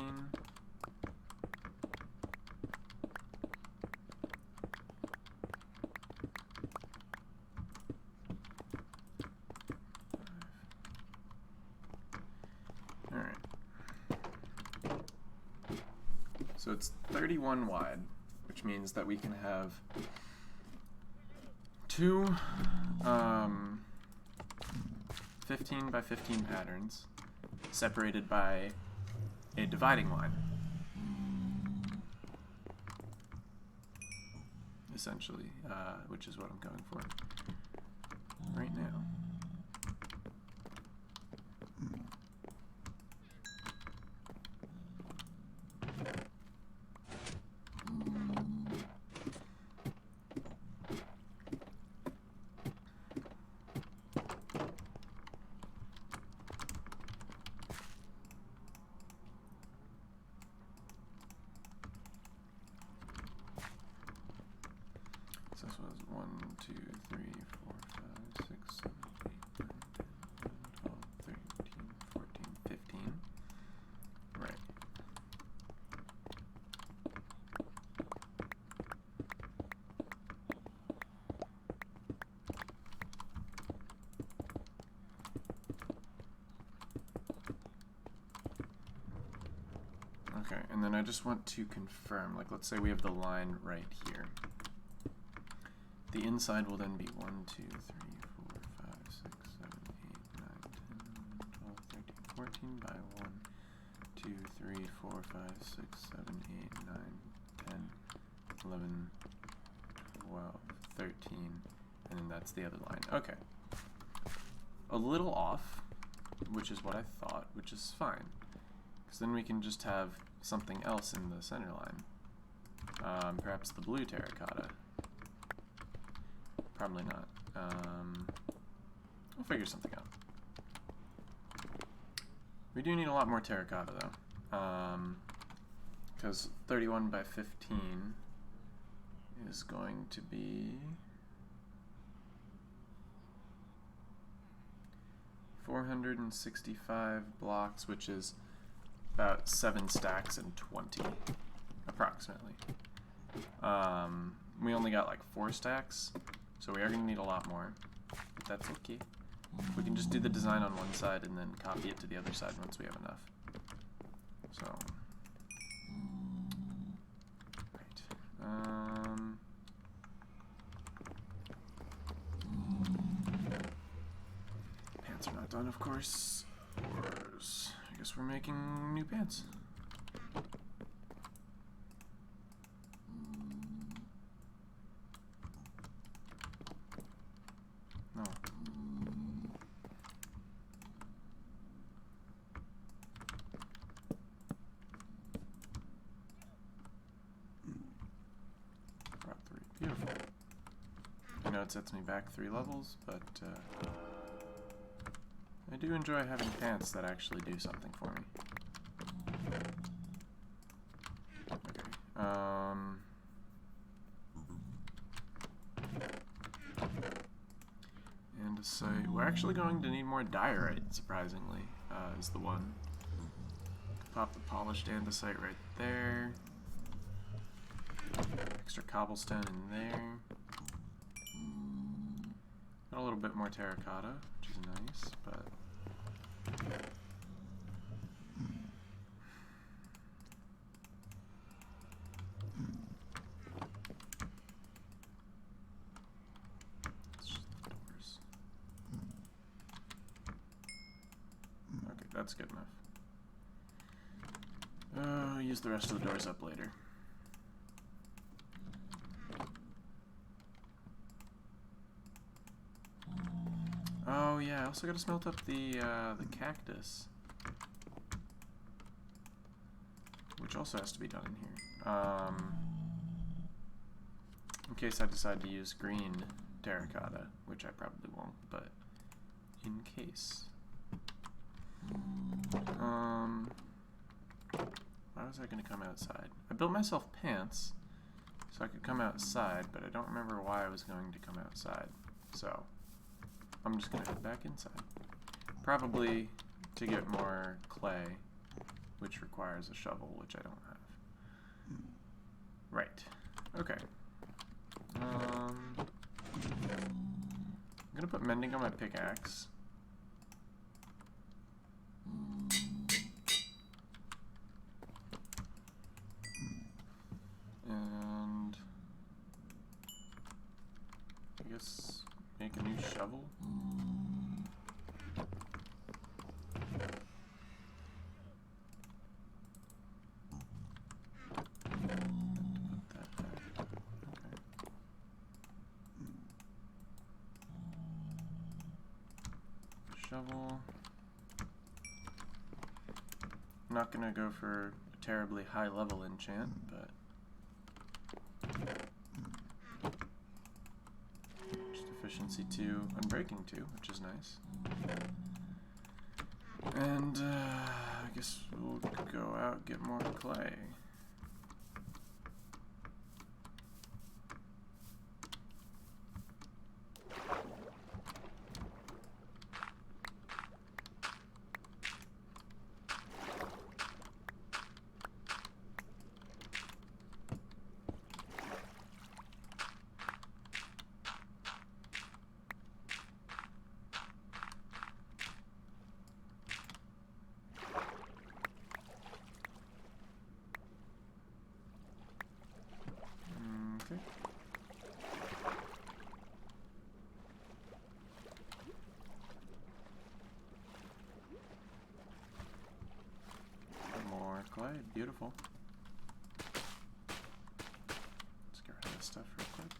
Alright. So it's 31 wide, which means that we can have two 15 by 15 patterns separated by a dividing line, essentially, which is what I'm going for right now. So this was 1, 2, 3, 4, 5, 6, 7, 8, 9, 10, 11, 12, 13, 14, 15. Right. Okay, and then I just want to confirm, like, let's say we have the line right here. The inside will then be 1, 2, 3, 4, 5, 6, 7, 8, 9, 10, 11, 12, 13, 14 by 1, 2, 3, 4, 5, 6, 7, 8, 9, 10, 11, 12, 13, and then that's the other line. Okay. A little off, which is what I thought, which is fine. Because then we can just have something else in the center line. Perhaps the blue terracotta. Probably not. We'll figure something out. We do need a lot more terracotta though. Because 31 by 15 is going to be 465 blocks, which is about 7 stacks and 20, approximately. We only got like 4 stacks, so we are going to need a lot more, but that's okay. We can just do the design on one side and then copy it to the other side once we have enough. So, right. Pants are not done, of course. Oars. I guess we're making new pants. No. Brought 3. Beautiful. I know it sets me back 3 levels, but I do enjoy having pants that actually do something for me. Okay. And to say, we're actually going to need more diorite, surprisingly, is the one. Pop the polished andesite right there. Extra cobblestone in there. Got a little bit more terracotta, which is nice, but it's just the doors. Okay, that's good enough. Use the rest of the doors up later. Oh yeah, I also gotta smelt up the cactus, which also has to be done in here. In case I decide to use green terracotta, which I probably won't, but in case. Why was I gonna come outside? I built myself pants so I could come outside, but I don't remember why I was going to come outside. So I'm just gonna head back inside. Probably to get more clay, which requires a shovel, which I don't have. Right. Okay. I'm gonna put mending on my pickaxe. And I guess make a new shovel. Put that back. Okay. Shovel. I'm not gonna go for a terribly high level enchant, but just efficiency 2, unbreaking 2, which is nice. And I guess we'll go out, get more clay. Okay. More clay, beautiful. Let's get rid of this stuff real quick.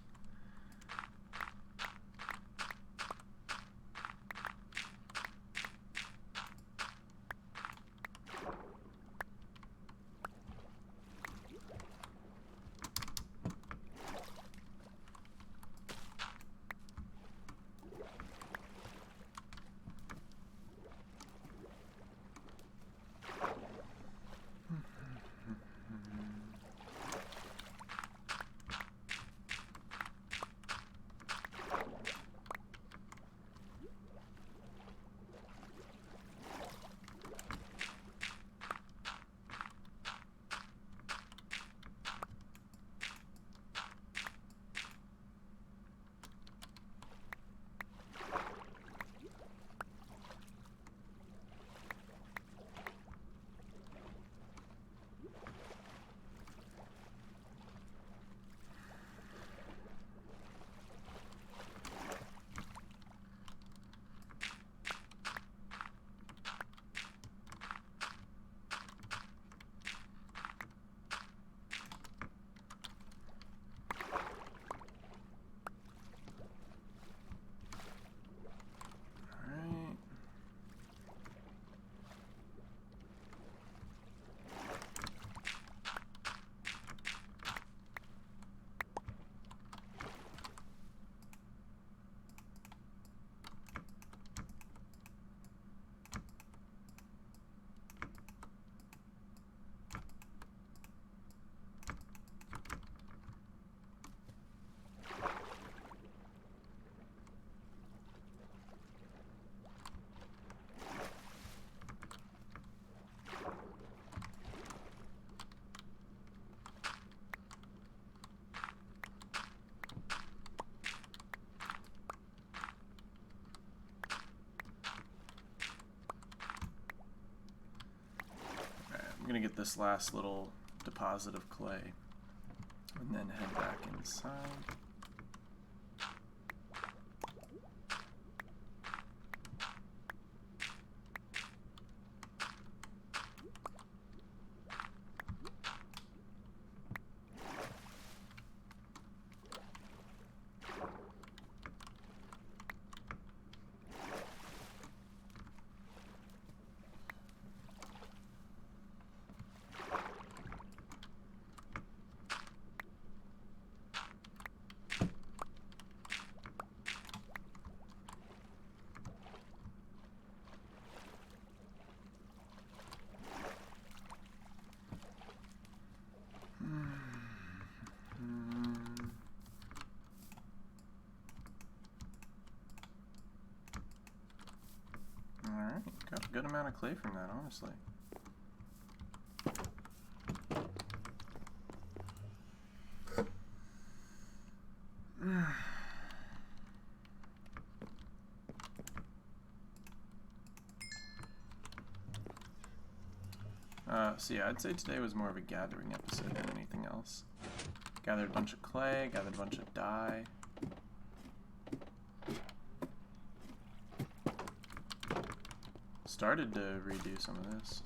I'm gonna get this last little deposit of clay and then head back inside. Alright, got a good amount of clay from that, honestly. So yeah, I'd say today was more of a gathering episode than anything else. Gathered a bunch of clay, gathered a bunch of dye. Started to redo some of this.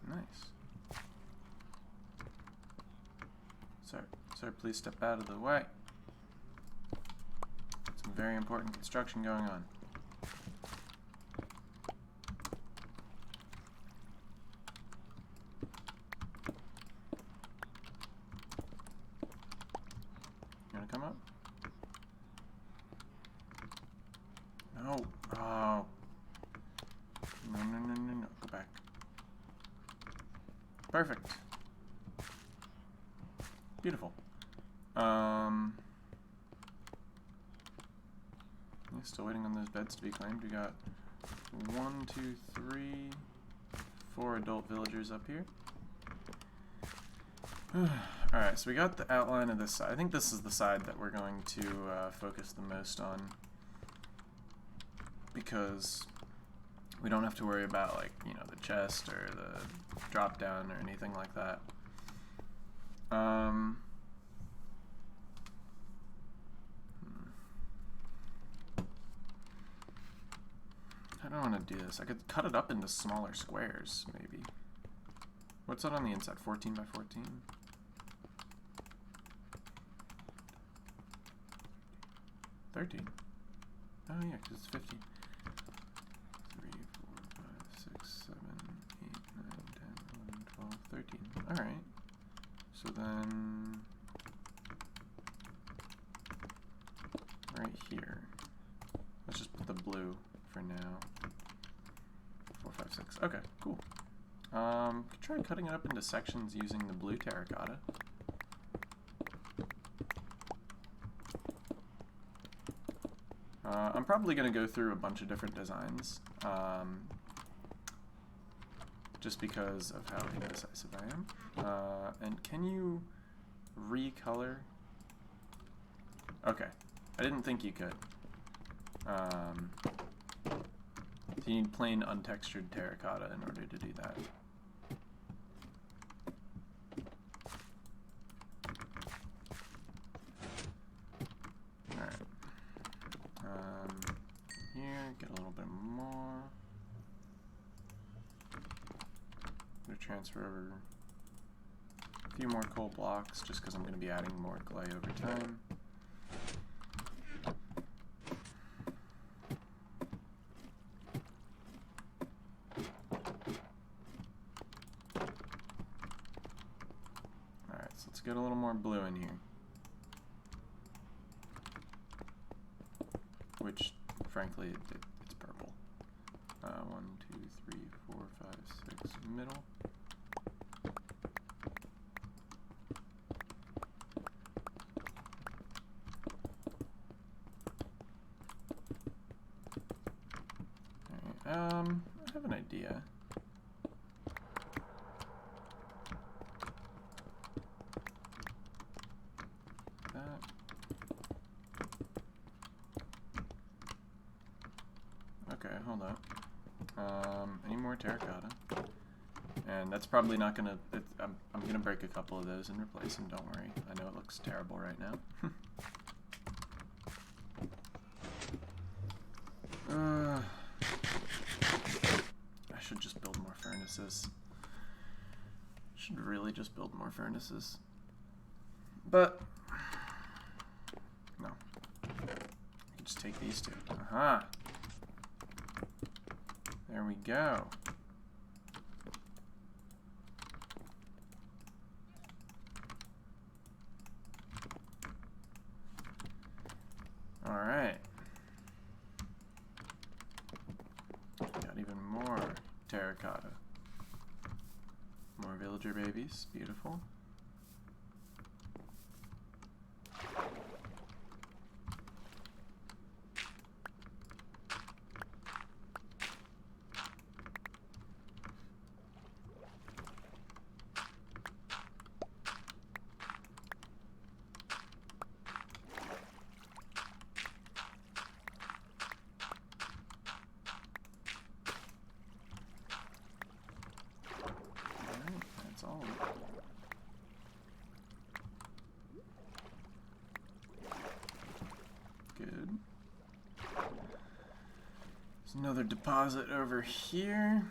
Nice. Sir, please step out of the way. Some very important construction going on. You wanna come up? No. Oh. No. Go back. Perfect. Beautiful. Yeah, still waiting on those beds to be claimed. We got 1, 2, 3, 4 adult villagers up here. Alright, so we got the outline of this side. I think this is the side that we're going to focus the most on, because we don't have to worry about, like, you know, the chest or the drop down or anything like that. I don't want to do this. I could cut it up into smaller squares, maybe. What's that on the inside? 14 by 14? Oh yeah, because it's 50. 3, 4, 5, 6, 7, 8, 9, 10, 11, 12, 13. Alright. So then right here. Let's just put the blue for now. 4, 5, 6. Okay, cool. Could try cutting it up into sections using the blue terracotta. I'm probably going to go through a bunch of different designs, just because of how indecisive I am. And can you recolor? Okay, I didn't think you could. So you need plain untextured terracotta in order to do that. Here, get a little bit more. I'm going to transfer over a few more coal blocks just because I'm going to be adding more clay over time. let's get a little more blue in here. Which, frankly, it's purple. 1, 2, 3, 4, 5, 6, middle. Alright, I have an idea. Okay, hold up. Any more terracotta? And that's probably not gonna. I'm gonna break a couple of those and replace them. Don't worry. I know it looks terrible right now. I should just build more furnaces. Should really just build more furnaces. But no. You just take these two. Aha. There we go. All right. Got even more terracotta. More villager babies. Beautiful. Good. There's another deposit over here.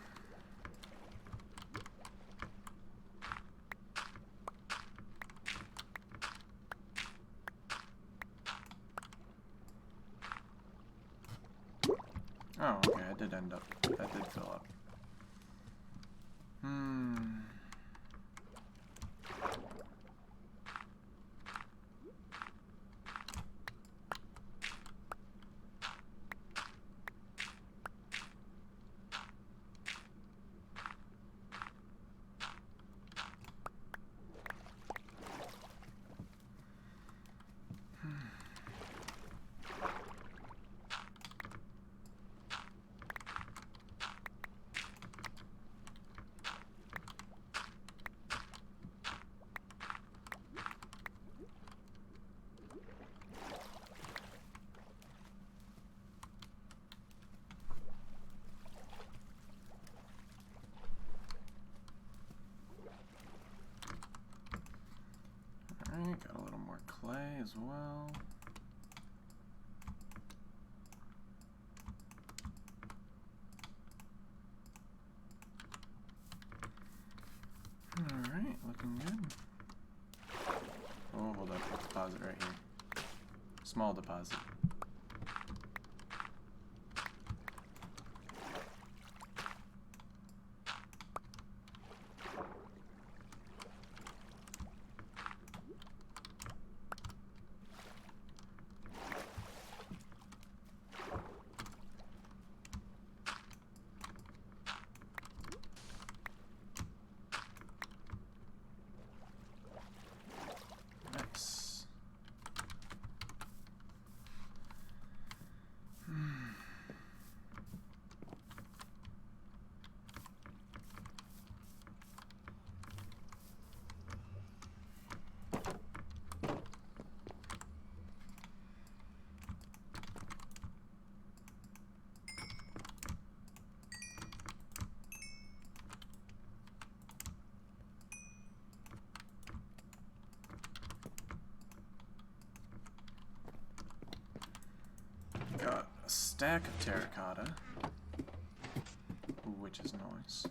Oh, okay, I did end up. That did fill up. Alright, got a little more clay as well. Alright, looking good. Oh, hold up, deposit right here. Small deposit. Got a stack of terracotta, which is nice.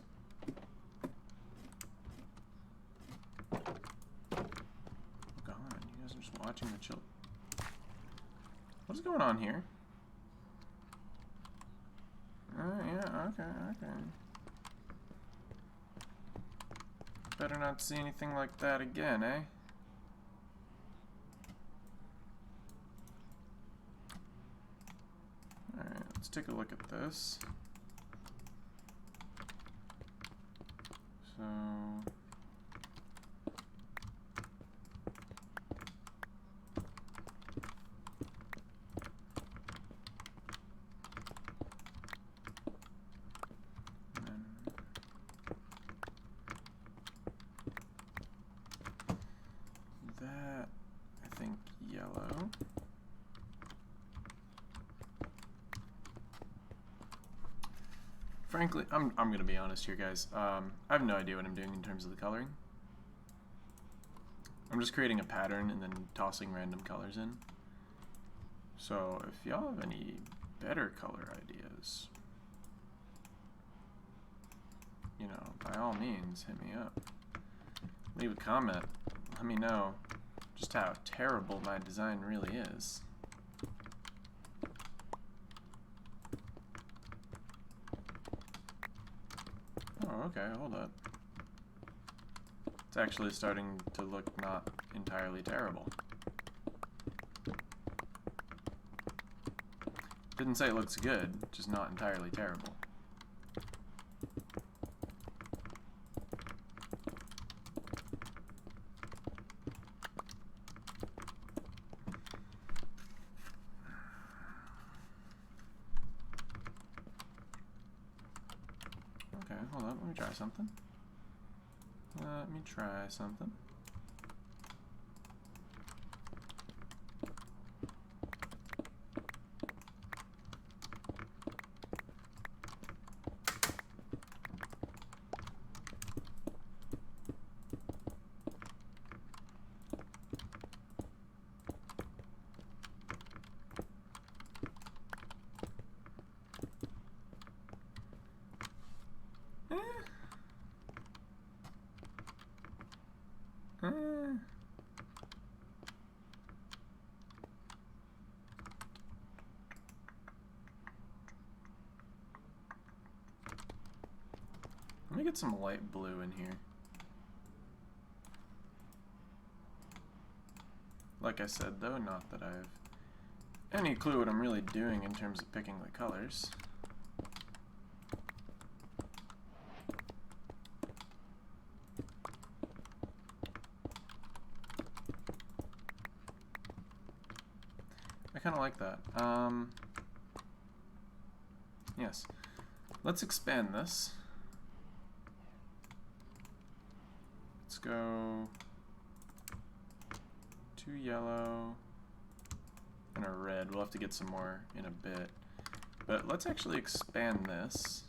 Oh God, you guys are just watching the chill. What's going on here? Yeah, okay. Better not see anything like that again, eh? Alright, let's take a look at this. So that, I think, yellow. Frankly, I'm gonna be honest here, guys. I have no idea what I'm doing in terms of the coloring. I'm just creating a pattern and then tossing random colors in. So if y'all have any better color ideas, you know, by all means, hit me up. Leave a comment. Let me know just how terrible my design really is. Oh, okay, hold up. It's actually starting to look not entirely terrible. Didn't say it looks good, just not entirely terrible. Okay, hold on, let me try something. Let me try something. Let me get some light blue in here. Like I said though, not that I have any clue what I'm really doing in terms of picking the colors. I kind of like that. Yes. Let's expand this. Let's go 2 yellow and a red. We'll have to get some more in a bit. But let's actually expand this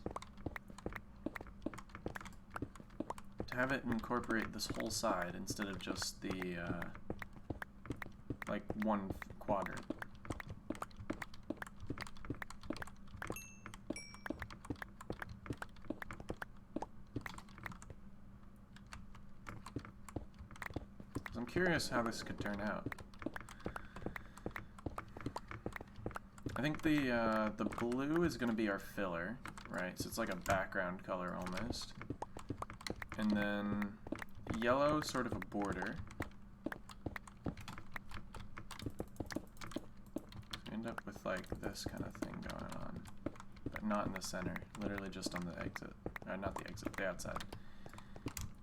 to have it incorporate this whole side instead of just the like one quadrant. I'm curious how this could turn out. I think the blue is going to be our filler, right? So it's like a background color almost. And then yellow, sort of a border. So we end up with like this kind of thing going on, but not in the center, literally just on the exit. Not the exit, the outside.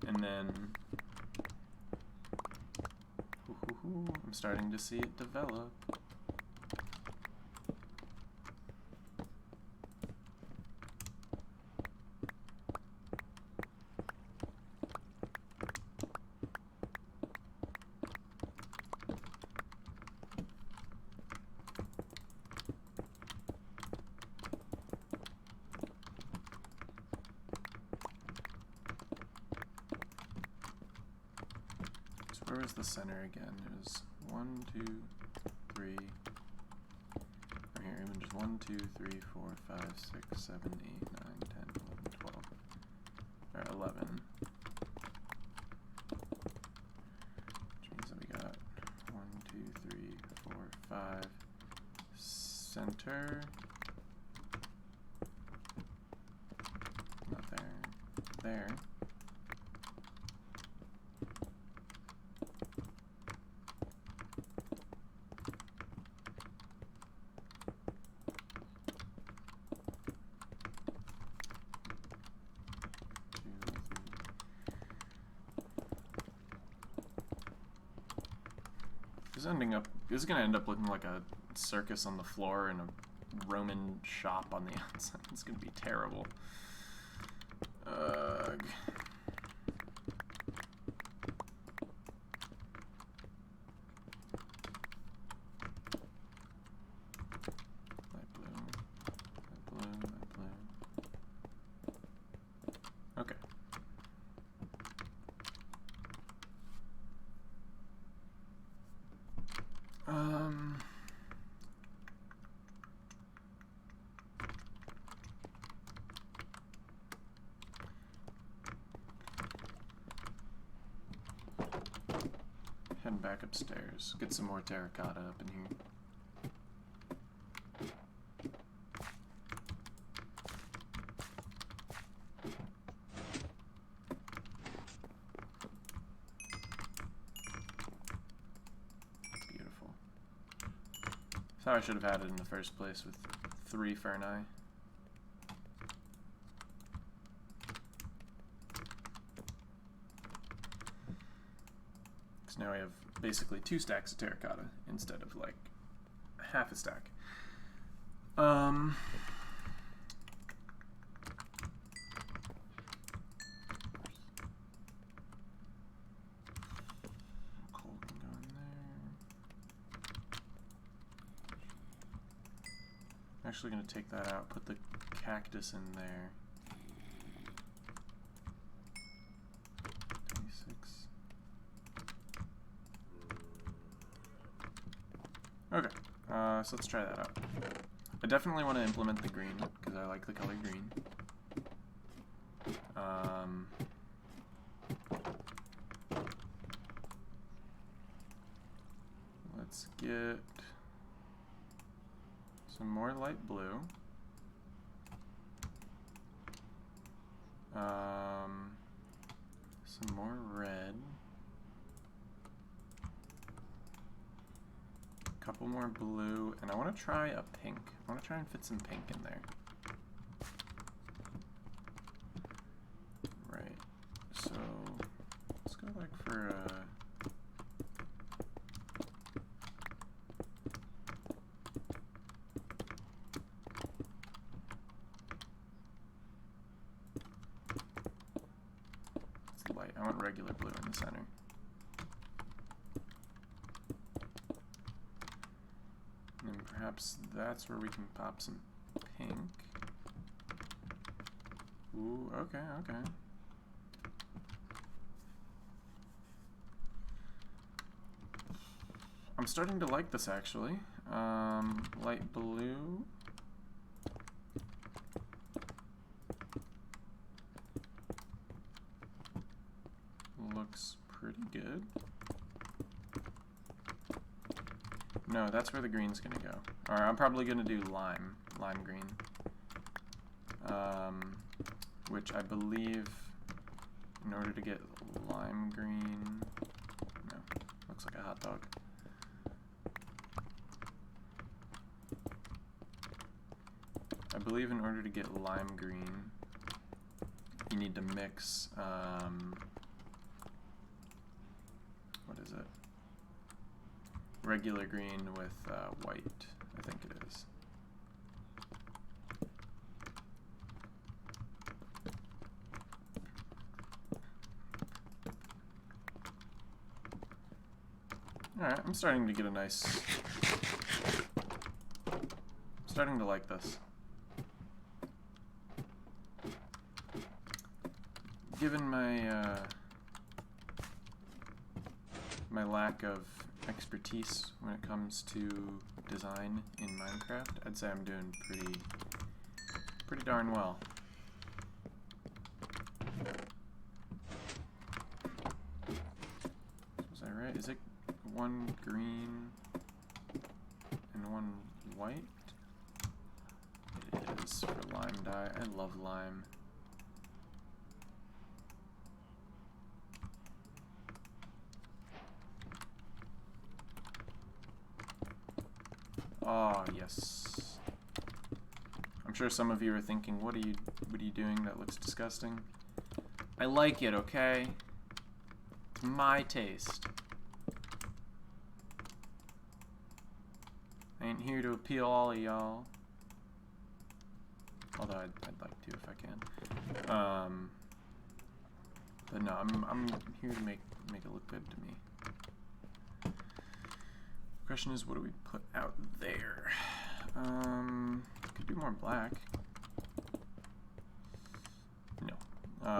And then I'm starting to see it develop. Where was the center again? It was 1, 2, 3. Or here, even just 1, 2, 3, 4, 5, 6, 7, 8, 9, 10, 11, 12. Or 11. Which means that we got 1, 2, 3, 4, 5. Center. Not there. There. This is gonna end up looking like a circus on the floor and a Roman shop on the outside. It's gonna be terrible. Ugh. Light blue, light blue, light blue. Okay. Head back upstairs. Get some more terracotta up in here. Beautiful. Thought I should have had it in the first place with 3 Ferni. Now I have basically 2 stacks of terracotta instead of like half a stack. Cold can go in there. I'm actually going to take that out, put the cactus in there. 26. Okay, so let's try that out. I definitely want to implement the green, because I like the color green. Let's get some more light blue. Some more red. Couple more blue, and I want to try a pink. I want to try and fit some pink in there. Right. So let's go like for a it's light. I want regular blue in the center. Perhaps that's where we can pop some pink. Ooh, okay, okay. I'm starting to like this actually. Light blue. Looks pretty good. No, that's where the green's gonna go. Alright, I'm probably gonna do lime green. Which I believe, in order to get lime green, no, looks like a hot dog. I believe in order to get lime green, you need to mix, what is it? Regular green with white, I think it is. Alright, I'm starting to get a nice... starting to like this. Given my, my lack of expertise when it comes to design in Minecraft, I'd say I'm doing pretty darn well. Was I right? Is it one green and one white? It is for lime dye. I love lime. Oh, yes. I'm sure some of you are thinking, what are you doing? That looks disgusting. I like it, okay? It's my taste. I ain't here to appeal all of y'all. Although I'd like to if I can. But no, I'm here to make it look good to me. Question is, what do we put out there? Could do more black. No,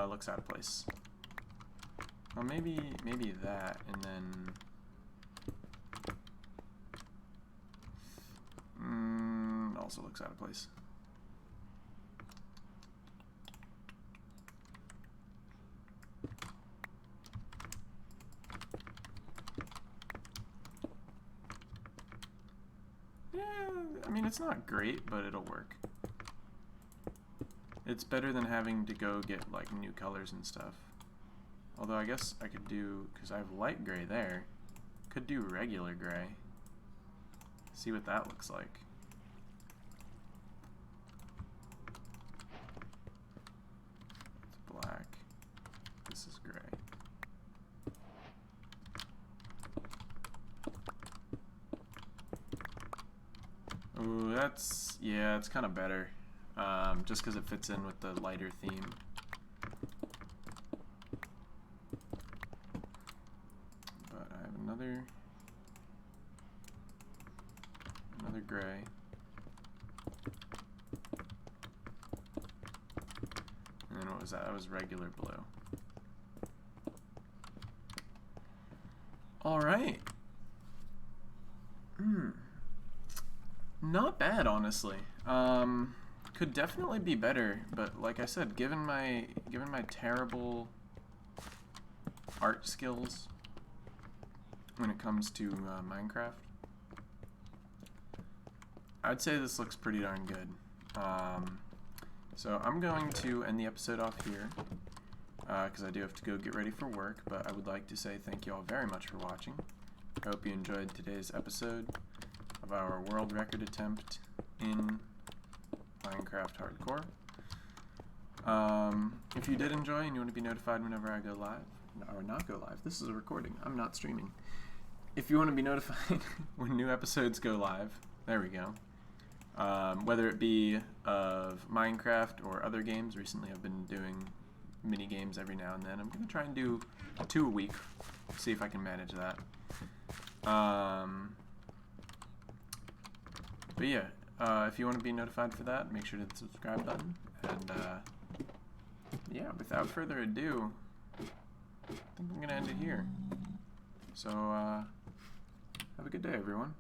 looks out of place. Well, maybe that, and then also looks out of place. Yeah, I mean, it's not great, but it'll work. It's better than having to go get like new colors and stuff. Although I guess I could do, because I have light gray there, could do regular gray. See what that looks like. It's black. This is gray. Ooh, that's, yeah, it's kind of better. Just because it fits in with the lighter theme. But I have another gray. And then what was that? That was regular blue. All right. Not bad, honestly. Could definitely be better, but like I said, given my terrible art skills when it comes to Minecraft, I'd say this looks pretty darn good. So I'm going to end the episode off here because I do have to go get ready for work, but I would like to say thank you all very much for watching. I hope you enjoyed today's episode of our world record attempt in Minecraft Hardcore. If you did enjoy and you want to be notified whenever I go live, or not go live, this is a recording, I'm not streaming. If you want to be notified when new episodes go live, there we go. Whether it be of Minecraft or other games, recently I've been doing mini games every now and then. I'm going to try and do 2 a week, see if I can manage that. But yeah, if you want to be notified for that, make sure to hit the subscribe button. And yeah, without further ado, I think I'm going to end it here. So have a good day, everyone.